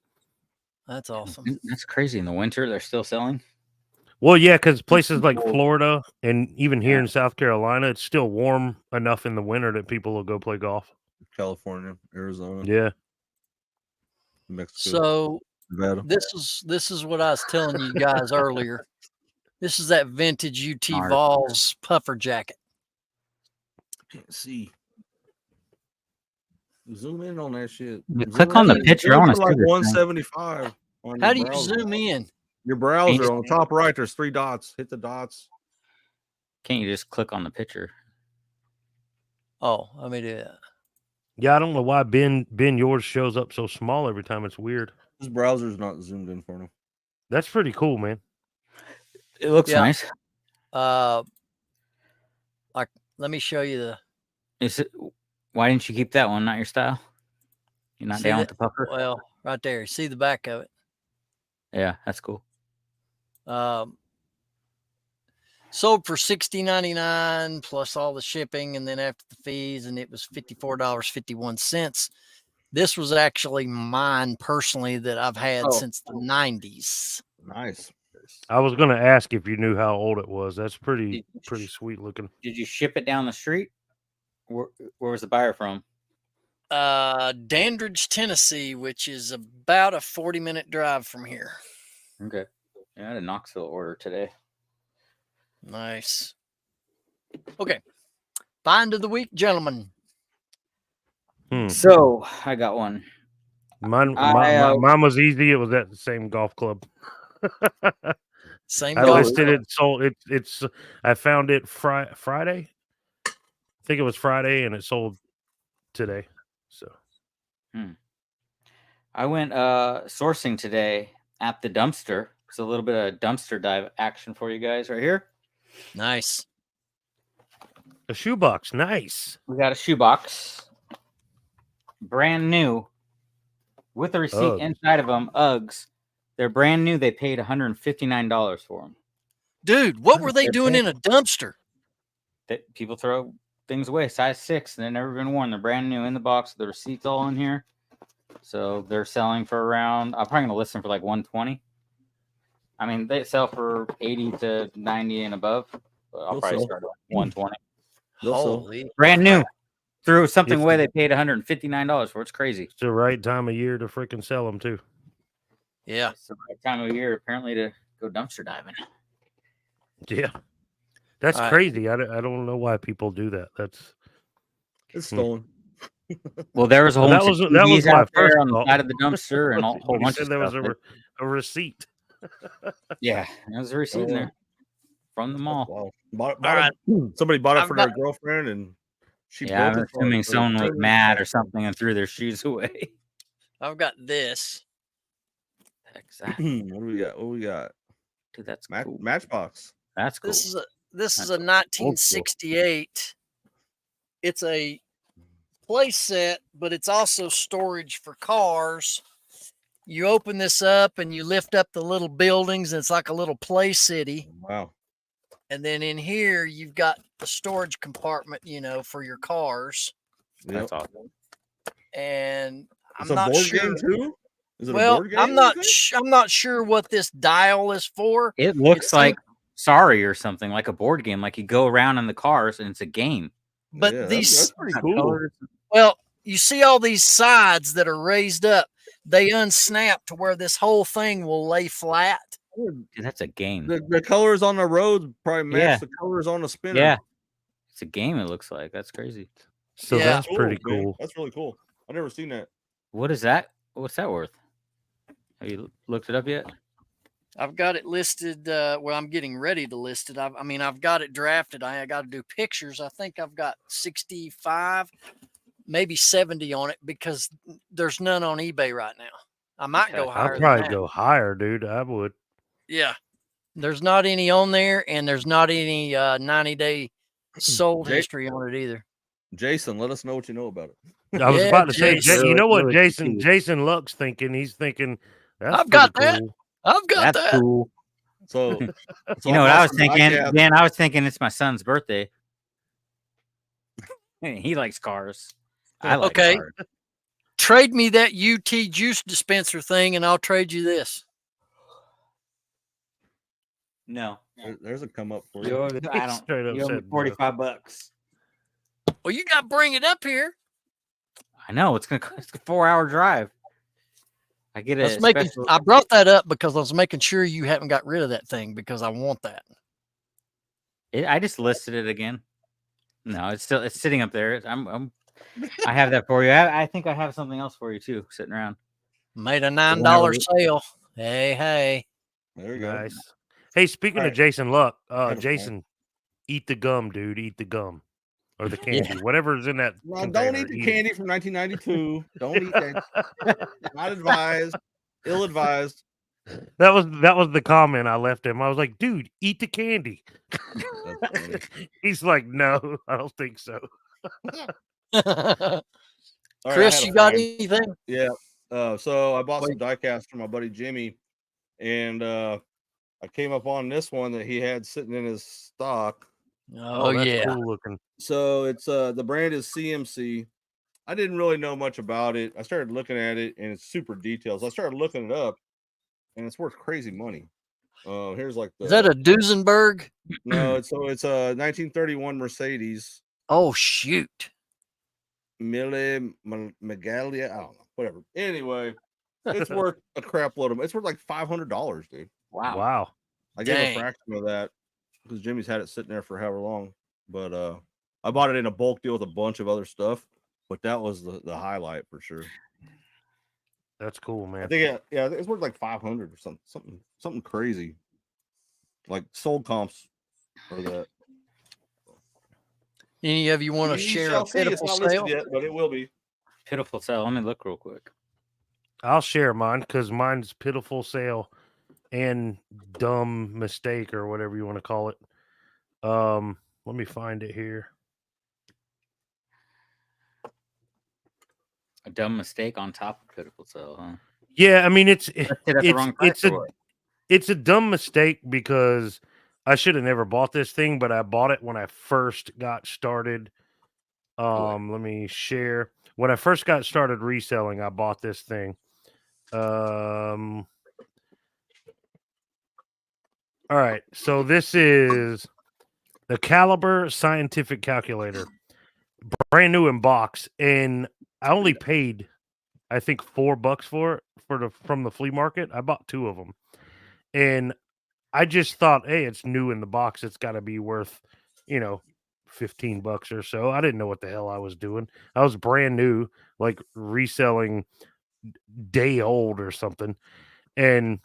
That's awesome. That's crazy. In the winter, they're still selling. Well, yeah, because places like Florida and even here Yeah. in South Carolina, it's still warm enough in the winter that people will go play golf. California, Arizona, Yeah. Mexico. So Nevada. this is what I was telling you guys earlier. This is that vintage UT Smart. Vols puffer jacket. Can't see. Zoom in on that shit. Click on the picture. I want to see like this thing. 175. On How your do you browser. zoom in? Your browser just- on the top right. There's 3 dots. Hit the dots. Can't you just click on the picture? Oh, let me do that. Yeah, I don't know why Ben yours shows up so small every time. It's weird. His browser's not zoomed in for him. That's pretty cool, man. It looks Yeah. nice. Like, let me show you the. Is it? Why didn't you keep that one? Not your style. You're not See down that? with the puffer. Well, right there. See the back of it. Yeah, that's cool. Sold for $60.99 plus all the shipping, and then after the fees, and it was $54.51. This was actually mine personally that I've had since the 90s. Nice. I was gonna ask if you knew how old it was. That's pretty sweet looking. Did you ship it down the street? Where was the buyer from? Dandridge, Tennessee, which is about a 40-minute drive from here. Okay. Yeah, I had a Knoxville order today. Nice. Okay. Find of the week, gentlemen. So I got one. Mine was easy. It was at the same golf club. Same I golf listed club. it. Sold. It's. I found it Friday. I think it was Friday, and it sold today. So. I went sourcing today at the dumpster. It's a little bit of dumpster dive action for you guys right here. Nice. A shoebox. Nice. We got a shoebox. Brand new. With a receipt Uggs. inside of them. Uggs. They're brand new. They paid $159 for them. Dude, what were they They're doing in a painful. dumpster? That people throw things away, size 6, and they've never been worn. They're brand new in the box. The receipt's all in here. So they're selling for around, I'm probably gonna list them for like 120. I mean, they sell for 80 to 90 and above. But I'll They'll probably sell. start at 120. Holy. Brand new. Threw something It's away. the- They paid $159 for. It's crazy. It's the right time of year to freaking sell them too. Yeah. It's the right time of year apparently to go dumpster diving. Yeah. That's All right. crazy. I don't know why people do that. That's It's stolen. Well, there was a whole That bunch was of my TVs out first there on the thought. side of the dumpster and a whole When he bunch said of there stuff. was a receipt. Yeah, there was a receipt in there from the mall. Wow. All right. Somebody bought it I've for got- their girlfriend, and she Yeah, I'm built it for assuming her someone was friend. mad or something and threw their shoes away. I've got this. Exactly. What do we got? What do we got? Dude, that's cool. Matchbox. That's cool. This is a That's a 1968. It's a play set, but it's also storage for cars. You open this up and you lift up the little buildings, and it's like a little play city. Wow. And then in here, you've got the storage compartment, for your cars. That's awesome. And It's I'm a not board sure. game too. Is it a Well, board game? I'm not sure what this dial is for. It looks It's like Sorry or something, like a board game. Like you go around in the cars and it's a game. But That's pretty cool. Well, you see all these sides that are raised up. they unsnap to where this whole thing will lay flat. Dude, that's a game. The colors on the roads probably match Yeah. the colors on the spinner. Yeah, it's a game. It looks like that's crazy. So Yeah. that's pretty man. cool. That's really cool. I've never seen that. What is that? What's that worth? Have you looked it up yet? I've got it listed. Well, I'm getting ready to list it. I've got it drafted. I got to do pictures. I think I've got 65, maybe 70 on it because there's none on eBay right now. I might Okay. go higher. I'd than probably that. go higher, dude. I would. Yeah. There's not any on there, and there's not any 90-day sold Jake? history on it either. Jason, let us know what you know about it. I was Yeah, about to say, Jason. you know what Really Jason cute. Jason Luck's thinking? He's thinking that's I've got pretty that. cool. I've got That's that. cool. So, You know what I was bought some thinking? Diecast. Dan, I was thinking it's my son's birthday. He likes cars. I like Okay. cars. Trade me that UT juice dispenser thing, and I'll trade you this. No. There's a come up for You you. owe, I don't. Straight up You owe me said no. $45. Well, you got to bring it up here. I know it's a 4-hour drive. I get I, a was special. I brought that up because I was making sure you haven't got rid of that thing because I want that. I just listed it again. No, it's sitting up there. I have that for you. I think I have something else for you too, sitting around. Made a Whenever $9 we- sale. Hey. There you go. Nice. Hey, speaking All of right. Jason Luck, Had a Jason, eat the gum, dude. Eat the gum. Or the candy. Whatever's in that. Well, container, don't eat the it. candy from 1992. Don't eat that. Not advised. Ill advised. That was the comment I left him. I was like, dude, eat the candy. That's funny. He's like, no, I don't think so. All right, I Chris, had a you got find. anything? Yeah. So I bought some Wait. diecast from my buddy Jimmy, and I came up on this one that he had sitting in his stock. Oh, that's yeah. cool looking. So it's the brand is CMC. I didn't really know much about it. I started looking at it, and it's super detailed. So I started looking it up, and it's worth crazy money. Here's like the Is that a Duesenberg? no, it's a 1931 Mercedes Oh, shoot. Mille Magalia. I don't know, whatever. Anyway, it's worth a crap load of. It's worth like $500, dude. Wow. I gave Dang. a fraction of that because Jimmy's had it sitting there for however long. But I bought it in a bulk deal with a bunch of other stuff. But that was the highlight for sure. That's cool, man. I think yeah, it's worth like 500 or something crazy. Like sold comps for that. Any of you want to You share shall a see. It's pitiful not listed sale? yet, but it will be. Pitiful sale. Let me look real quick. I'll share mine because mine's pitiful sale and dumb mistake or whatever you want to call it. Let me find it here. A dumb mistake on top of pitiful sale, huh? Yeah, I mean it's Listed at the wrong price or what? it's a dumb mistake because I should have never bought this thing, but I bought it when I first got started. Let me share. When I first got started reselling, I bought this thing. All right, so this is the Caliber Scientific Calculator, brand new in box, and I only paid, I think, $4 for it from the flea market. I bought 2 of them, and I just thought, hey, it's new in the box. It's got to be worth, $15 or so. I didn't know what the hell I was doing. I was brand new, like reselling day old or something, and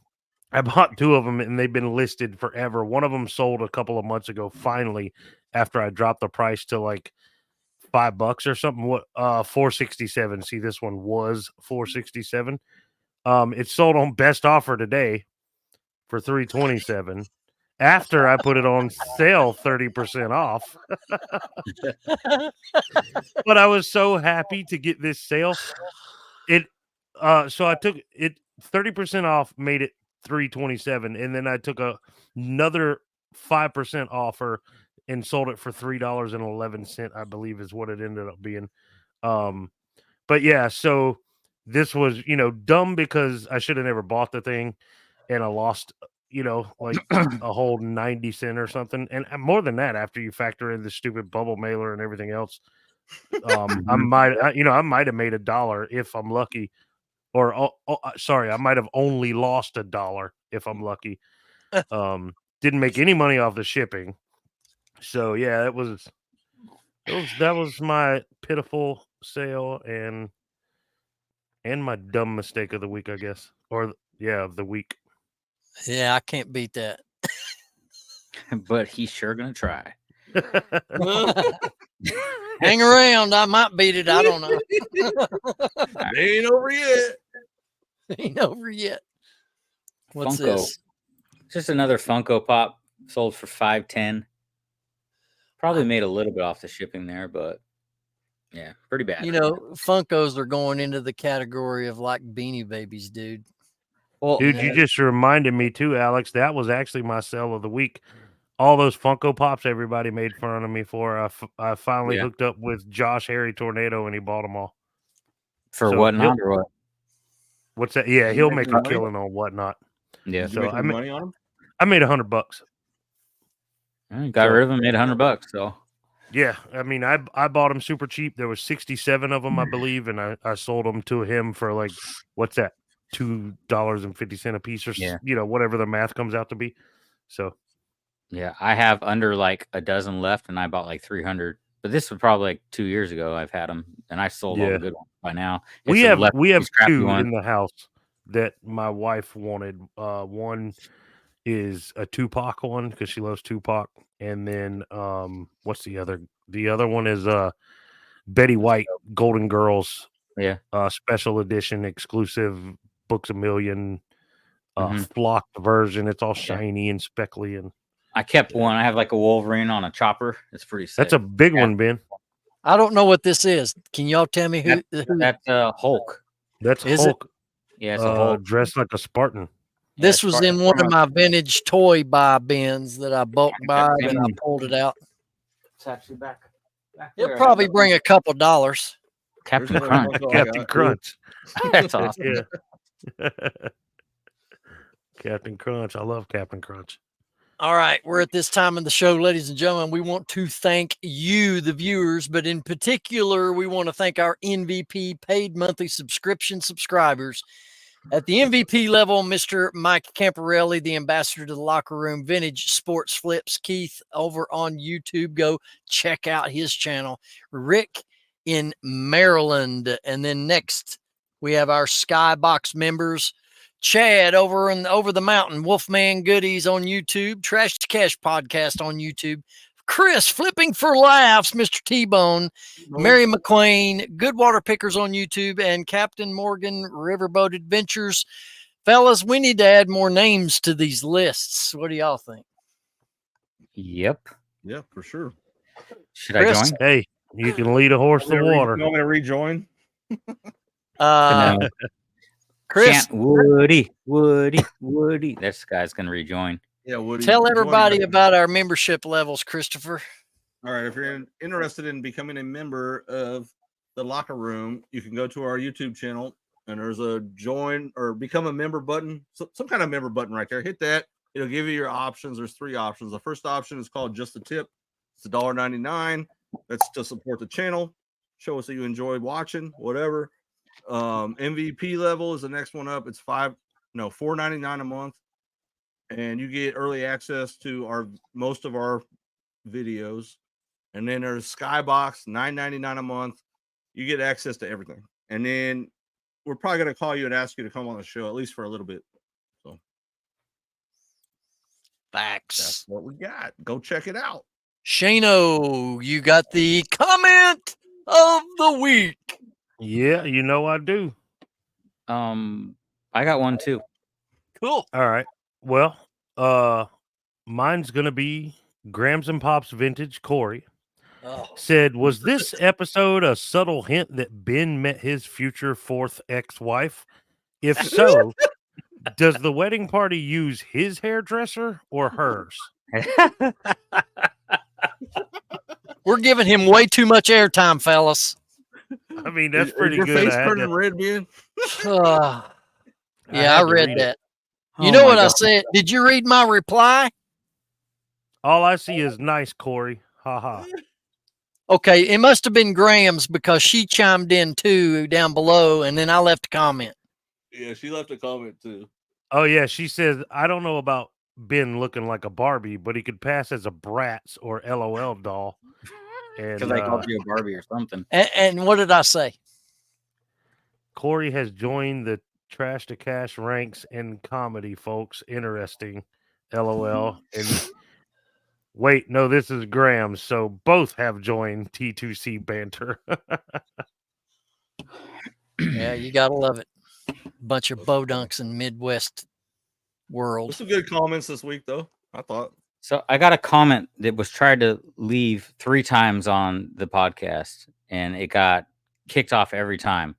I bought 2 of them, and they've been listed forever. One of them sold a couple of months ago, finally, after I dropped the price to like $5 or something. What $467. See, this one was $467. It sold on best offer today for $327. After I put it on sale 30% off. But I was so happy to get this sale. So I took it 30% off, made it $327, and then I took another 5% offer and sold it for $3.11, I believe is what it ended up being. But yeah, so this was, dumb because I should have never bought the thing, and I lost, like a whole 90 cents or something. And more than that, after you factor in the stupid bubble mailer and everything else, I might have made $1 if I'm lucky. or sorry, I might have only lost $1 if I'm lucky. Didn't make any money off the shipping. So yeah, that was my pitiful sale and my dumb mistake of the week, I guess. Or yeah, of the week. Yeah, I can't beat that. But he's sure gonna try. Hang around. I might beat it. I don't know. They ain't over yet. Ain't over yet. What's Funko. this? Just another Funko Pop sold for $5.10. Probably made a little bit off the shipping there, but yeah, pretty bad. You know, Funkos are going into the category of like Beanie Babies, dude. Well, Dude, you just reminded me too, Alex. That was actually my sale of the week. All those Funko Pops everybody made fun of me for. I finally hooked up with Josh Harry Tornado and he bought them all. for So whatnot or what? What's that? Yeah, Did you he'll make make a money? killing on whatnot. Yeah, Did you make any money on them? I made $100. got rid of them, made $100. So Yeah, I mean, I bought them super cheap. There was 67 of them, I believe, and I sold them to him for like, what's that, $2.50 a piece, or whatever the math comes out to be. So yeah, I have under like a dozen left, and I bought like 300. But this was probably like 2 years ago. I've had them, and I sold all the good ones by now. we It's have these crappy two ones. in the house that my wife wanted. One is a Tupac one because she loves Tupac, and then what's the other? The other one is Betty White Golden Girls, special edition exclusive Books a Million flock version. It's all shiny and speckly, and I kept one. I have like a Wolverine on a chopper. It's pretty sick. that's a big one, Ben. I don't know what this is. Can y'all tell me who? That's Hulk. That's Is Hulk. Yeah, it's a Hulk dressed like a Spartan. This was in one of my vintage toy buy bins that I bulk buy, and I pulled it out. It's actually back It'll probably bring a couple dollars. Captain Crunch. Captain Crunch. That's awesome. Yeah. Captain Crunch. I love Captain Crunch. All right, we're at this time in the show, ladies and gentlemen. We want to thank you, the viewers, but in particular, we want to thank our MVP paid monthly subscription subscribers. At the MVP level, Mr. Mike Camparelli, the ambassador to the locker room, Vintage Sports Flips, Keith over on YouTube. Go check out his channel. Rick in Maryland. And then next, we have our Skybox members. Chad over the mountain, Wolfman Goodies on YouTube, Trash to Cash podcast on YouTube, Chris Flipping for Laughs, Mr. T-Bone, Mary McQueen, Good Water Pickers on YouTube, and Captain Morgan Riverboat Adventures. Fellas, we need to add more names to these lists. What do y'all think? Yep. Yeah, for sure. Should I join? Hey, you can lead a horse to water. You want me to rejoin? No. Chris, Woody. This guy's gonna rejoin. Yeah, Woody. Tell everybody about our membership levels, Christopher. All right, if you're interested in becoming a member of the locker room, you can go to our YouTube channel, and there's a join or become a member button, some kind of member button right there. Hit that. It'll give you your options. There's 3 options. The first option is called Just a Tip. It's $1.99. That's to support the channel. Show us that you enjoyed watching, whatever. MVP level is the next one up. It's $4.99 a month, and you get early access to most of our videos. And then there's Skybox, $9.99 a month. You get access to everything. And then we're probably going to call you and ask you to come on the show, at least for a little bit. So Facts. That's what we got. Go check it out. Shano, you got the comment of the week. Yeah, you know I do. I got one too. Cool. All right. Well, mine's gonna be Grams and Pops Vintage Corey. Said, was this episode a subtle hint that Ben met his future 4th ex-wife? If so, does the wedding party use his hairdresser or hers? We're giving him way too much airtime, fellas. I mean, that's pretty your good. Face turning red, Ben? Yeah, I read that. You know what I said? Did you read my reply? All I see is nice, Corey. Ha ha. Okay, it must have been Graham's because she chimed in too down below, and then I left a comment. Yeah, she left a comment too. Oh yeah, she says I don't know about Ben looking like a Barbie, but he could pass as a Bratz or LOL doll. Because And I called you a Barbie or something. And what did I say? Corey has joined the Trash to Cash ranks in comedy, folks. Interesting. LOL. And wait, no, this is Graham. So both have joined T2C banter. Yeah, you gotta love it. Bunch of bodunks in Midwest world. There's some good comments this week, though. I thought. So I got a comment that was tried to leave 3 times on the podcast, and it got kicked off every time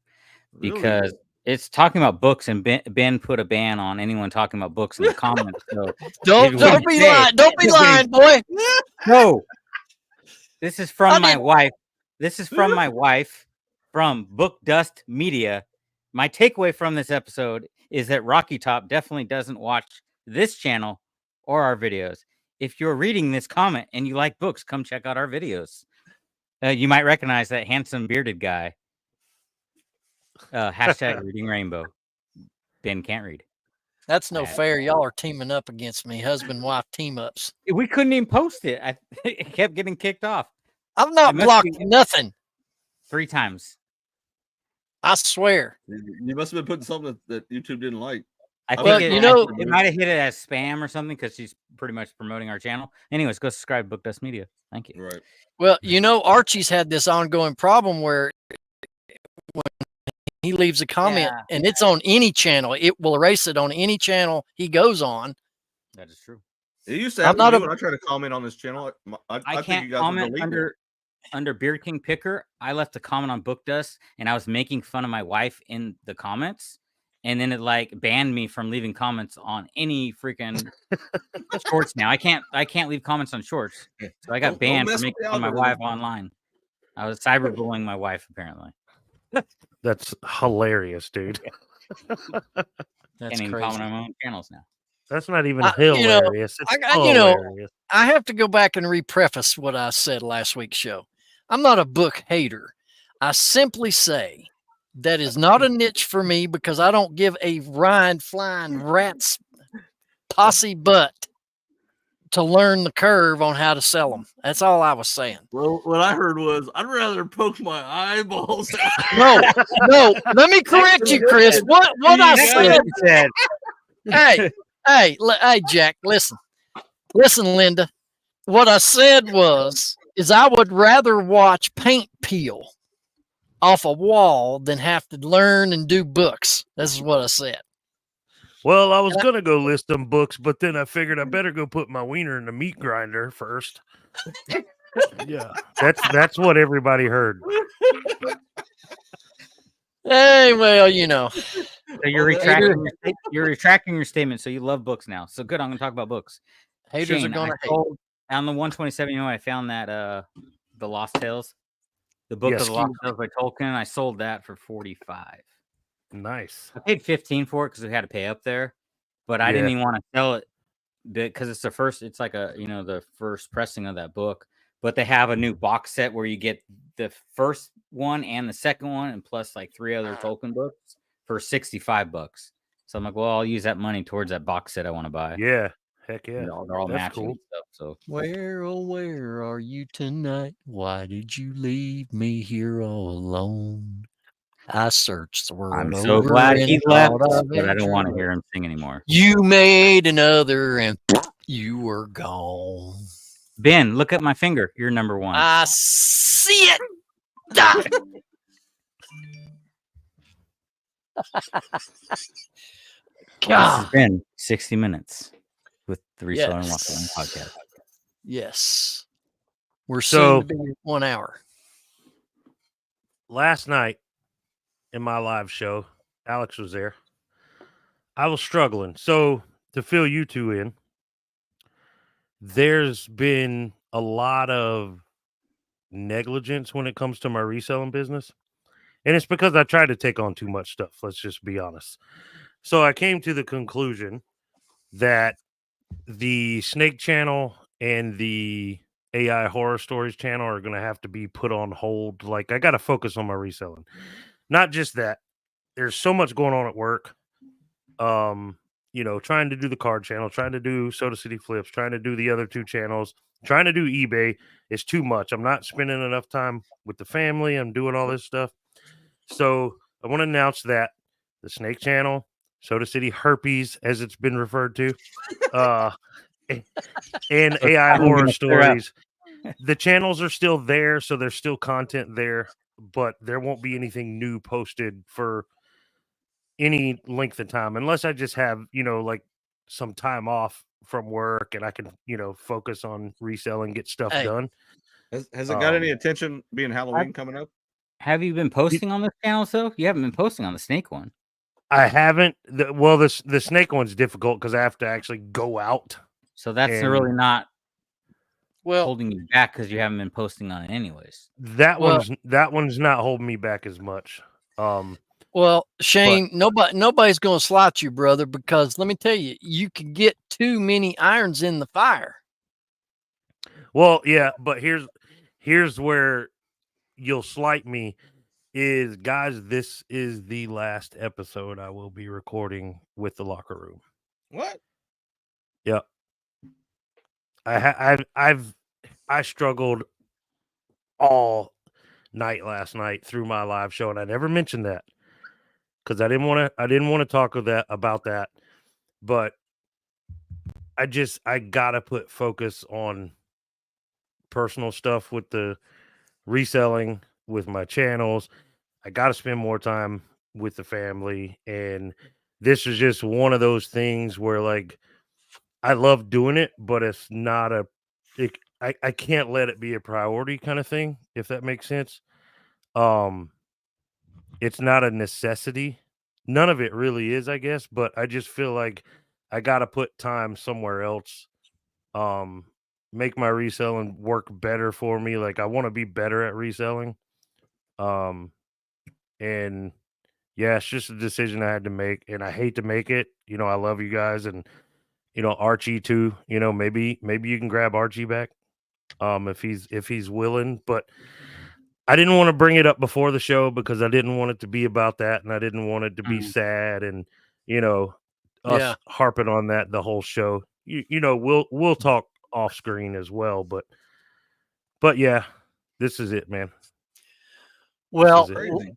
because it's talking about books, and Ben put a ban on anyone talking about books in the comments. So Don't be lying. Don't be lying, boy. no, this is from my wife. This is from my wife from Book Dust Media. My takeaway from this episode is that Rocky Top definitely doesn't watch this channel or our videos. If you're reading this comment and you like books, come check out our videos. You might recognize that handsome bearded guy. Hashtag reading rainbow. Ben can't read. That's no fair. Y'all are teaming up against me. Husband, wife team ups. We couldn't even post it. It kept getting kicked off. I'm not blocked nothing. 3 times. I swear. You must have been putting something that YouTube didn't like. I think it might have hit it as spam or something because she's pretty much promoting our channel. Anyways, go subscribe to Book Dust Media. Thank you. Right. Well, Archie's had this ongoing problem where when he leaves a comment and it's on any channel, it will erase it on any channel he goes on. That is true. It used to happen to me when I tried to comment on this channel. I can't comment under Beard King Picker. I left a comment on Book Dust and I was making fun of my wife in the comments. And then it banned me from leaving comments on any freaking shorts now. I can't leave comments on shorts. So I got banned for making fun of my wife online. I was cyberbullying my wife, apparently. That's hilarious, dude. That's can't even comment on my own channels now. That's not even hilarious. I have to go back and repreface what I said last week's show. I'm not a book hater. I simply say that is not a niche for me because I don't give a flying rat's posse butt to learn the curve on how to sell them. That's all I was saying. Well, what I heard was I'd rather poke my eyeballs out. No. Let me correct you, Chris. What I said. Hey, Jack, listen, Linda. What I said is I would rather watch paint peel off a wall than have to learn and do books. This is what I said. Well, I was going to go list them books, but then I figured I better go put my wiener in the meat grinder first. Yeah, that's what everybody heard. Hey, well, So you're retracting your statement. So you love books now. So good. I'm going to talk about books. Haters are going to hate. On the 127, I found that the Lost Tales. The book of the Lost Tales by Tolkien. I sold that for $45. Nice. I paid $15 for it because we had to pay up there, but I didn't even want to sell it because it's the first. It's like the first pressing of that book. But they have a new box set where you get the first one and the second one, and plus like 3 other Tolkien books for $65. So I'm like, well, I'll use that money towards that box set I want to buy. Yeah. Heck yeah. They're all matching and stuff. So where are you tonight? Why did you leave me here all alone? I searched the world. I'm so glad he left, but I don't want to hear him sing anymore. You made another and you were gone. Ben, look at my finger. You're number 1. I see it. God. This has been 60 minutes with the Reseller and Walk-Along podcast. Yes. We're soon to be 1 hour. Last night in my live show, Alex was there. I was struggling. So to fill you two in, there's been a lot of negligence when it comes to my reselling business. And it's because I tried to take on too much stuff. Let's just be honest. So I came to the conclusion that the Snake channel and the AI Horror Stories channel are going to have to be put on hold. Like, I got to focus on my reselling. Not just that. There's so much going on at work. You know, trying to do the card channel, trying to do Soda City Flips, trying to do the other 2 channels, trying to do eBay is too much. I'm not spending enough time with the family. I'm doing all this stuff. So I want to announce that the Snake channel, Soda City Herpes, as it's been referred to, and So AI I'm horror gonna clear up. stories. The channels are still there, so there's still content there, but there won't be anything new posted for any length of time unless I just have, you know, like some time off from work and I can, you know, focus on reselling, get stuff Hey. done. Has it got any attention being Halloween coming up? Have you been posting on this channel? So you haven't been posting on the snake one. I haven't. The snake one's difficult because I have to actually go out. So that's And- really not Well, holding you back because you haven't been posting on it anyways. That Well- one's not holding me back as much. well, Shane, nobody's going to slight you, brother, because let me tell you, you can get too many irons in the fire. Well, yeah, but here's where you'll slight me is, guys, this is the last episode I will be recording with the locker room. What? Yep. I struggled all night last night through my live show, and I never mentioned that because I didn't want to talk about that, but I gotta put focus on personal stuff with the reselling, with my channels. I gotta spend more time with the family, and this is just one of those things where, like, I love doing it, but it's not I can't let it be a priority kind of thing, if that makes sense. It's not a necessity. None of it really is, I guess, but I just feel like I got to put time somewhere else. Make my reselling work better for me. Like, I want to be better at reselling. And yeah, it's just a decision I had to make, and I hate to make it. You know, I love you guys, and you know, Archie too. You know, maybe you can grab Archie back, if he's willing. But I didn't want to bring it up before the show because I didn't want it to be about that, and I didn't want it to be sad, and you know, us harping on that the whole show. You know, we'll talk off screen as well, but yeah, this is it, man. Well, This is it. Crazy.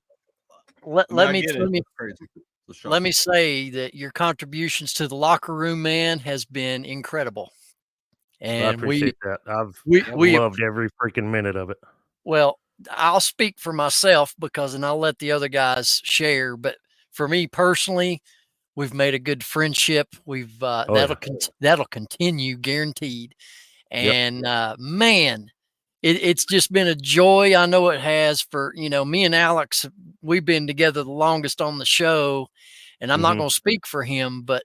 let I me get it. let me It's crazy. It's let me shocking. say that your contributions to the locker room, man, has been incredible. I And appreciate that. I've we loved every freaking minute of it. well, I'll speak for myself and I'll let the other guys share. But for me personally, we've made a good friendship. We've that'll continue, guaranteed. And man, it's just been a joy. I know it has for me and Alex. We've been together the longest on the show, and I'm not going to speak for him, but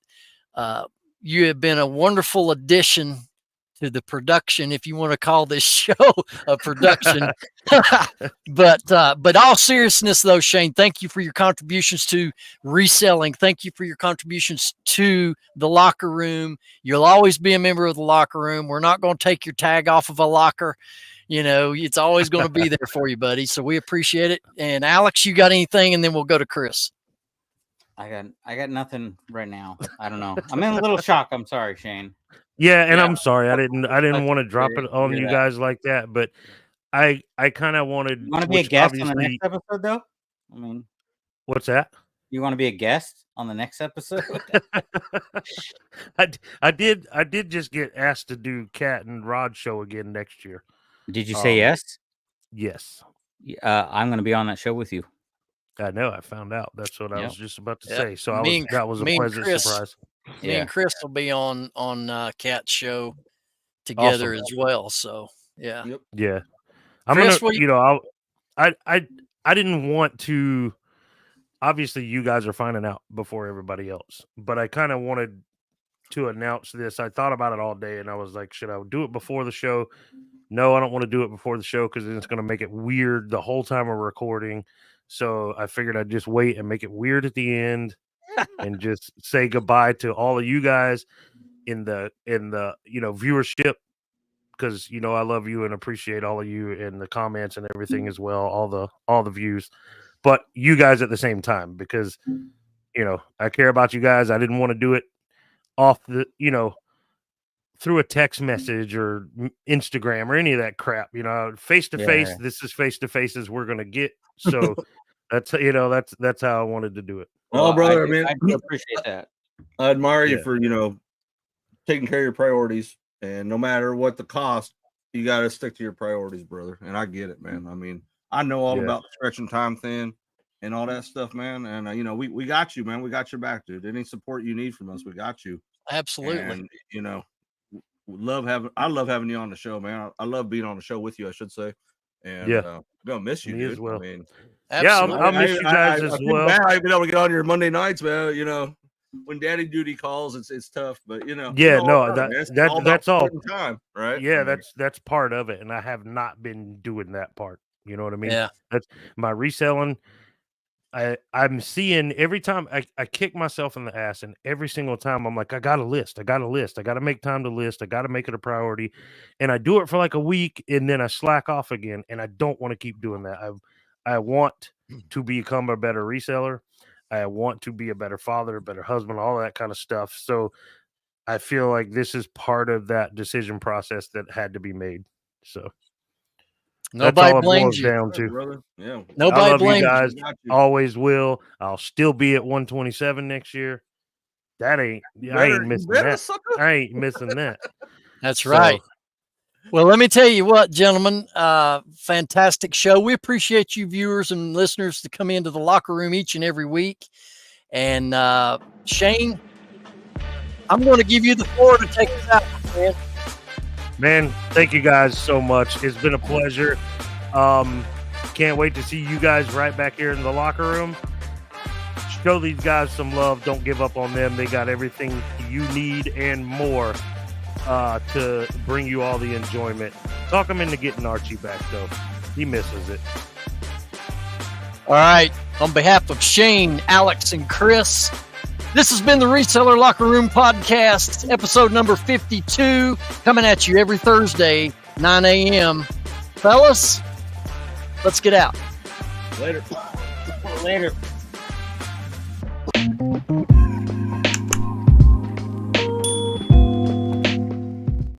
you have been a wonderful addition to the production, if you want to call this show a production. But all seriousness though, Shane, thank you for your contributions to reselling. Thank you for your contributions to the locker room. You'll always be a member of the locker room. We're not going to take your tag off of a locker. You know, it's always going to be there for you, buddy. So we appreciate it. And Alex, you got anything? And then we'll go to Chris. I got nothing right now. I don't know. I'm in a little shock. I'm sorry, Shane. Yeah, and I'm sorry. I didn't want to drop it on hear you that. guys like that, but I kind of wanted. You want to be a guest on the next episode, though? I mean, what's that? You want to be a guest on the next episode? I did just get asked to do Cat and Rod show again next year. Did you say yes? Yes. I'm going to be on that show with you. I know. I found out. That's what I was just about to say. So that was a me and pleasant Chris, surprise. Me and Chris will be on Cat's show together as well. So yeah. Yeah. I'm Chris, gonna, I didn't want to. Obviously, you guys are finding out before everybody else, but I kind of wanted to announce this. I thought about it all day, and I was like, should I do it before the show? No, I don't want to do it before the show because then it's going to make it weird the whole time we're recording. So I figured I'd just wait and make it weird at the end and just say goodbye to all of you guys in the viewership, because I love you and appreciate all of you and the comments and everything as well, all the views, but you guys at the same time, because I care about you guys. I didn't want to do it off the, through a text message or Instagram or any of that crap, face to face. This is face to face as we're going to get. So that's how I wanted to do it. Well, brother, I do appreciate that. I admire you for, taking care of your priorities, and no matter what the cost, you got to stick to your priorities, brother. And I get it, man. I mean, I know all about stretching time thin and all that stuff, man. And, we got you, man. We got your back, dude. Any support you need from us, we got you. Absolutely. And, I love having you on the show, man. I love being on the show with you, I should say. And I'm gonna miss you, dude. As well. I mean, I'll miss you guys as well. I've been able to get on your Monday nights, man. When daddy duty calls, it's tough, but that's all time, right? Yeah, that's part of it, and I have not been doing that part. You know what I mean? Yeah. That's my reselling. I'm seeing every time I kick myself in the ass, and every single time I'm like, I got a list. I got to make time to list. I got to make it a priority. And I do it for like a week, and then I slack off again. And I don't want to keep doing that. I want to become a better reseller. I want to be a better father, a better husband, all that kind of stuff. So I feel like this is part of that decision process that had to be made. So nobody blames you. Down to. Brother. Yeah. Nobody blames you guys. You. Always will. I'll still be at 127 next year. I ain't missing that. Sucker. I ain't missing that. That's right. Well, let me tell you what, gentlemen, fantastic show. We appreciate you viewers and listeners to come into the locker room each and every week. And Shane, I'm going to give you the floor to take us out, man. Man, thank you guys so much. It's been a pleasure. Can't wait to see you guys right back here in the locker room. Show these guys some love. Don't give up on them. They got everything you need and more to bring you all the enjoyment. Talk him into getting Archie back, though. He misses it. All right. On behalf of Shane, Alex, and Chris, this has been the Reseller Locker Room Podcast, episode number 52, coming at you every Thursday, 9 a.m. Fellas, let's get out. Later. Later.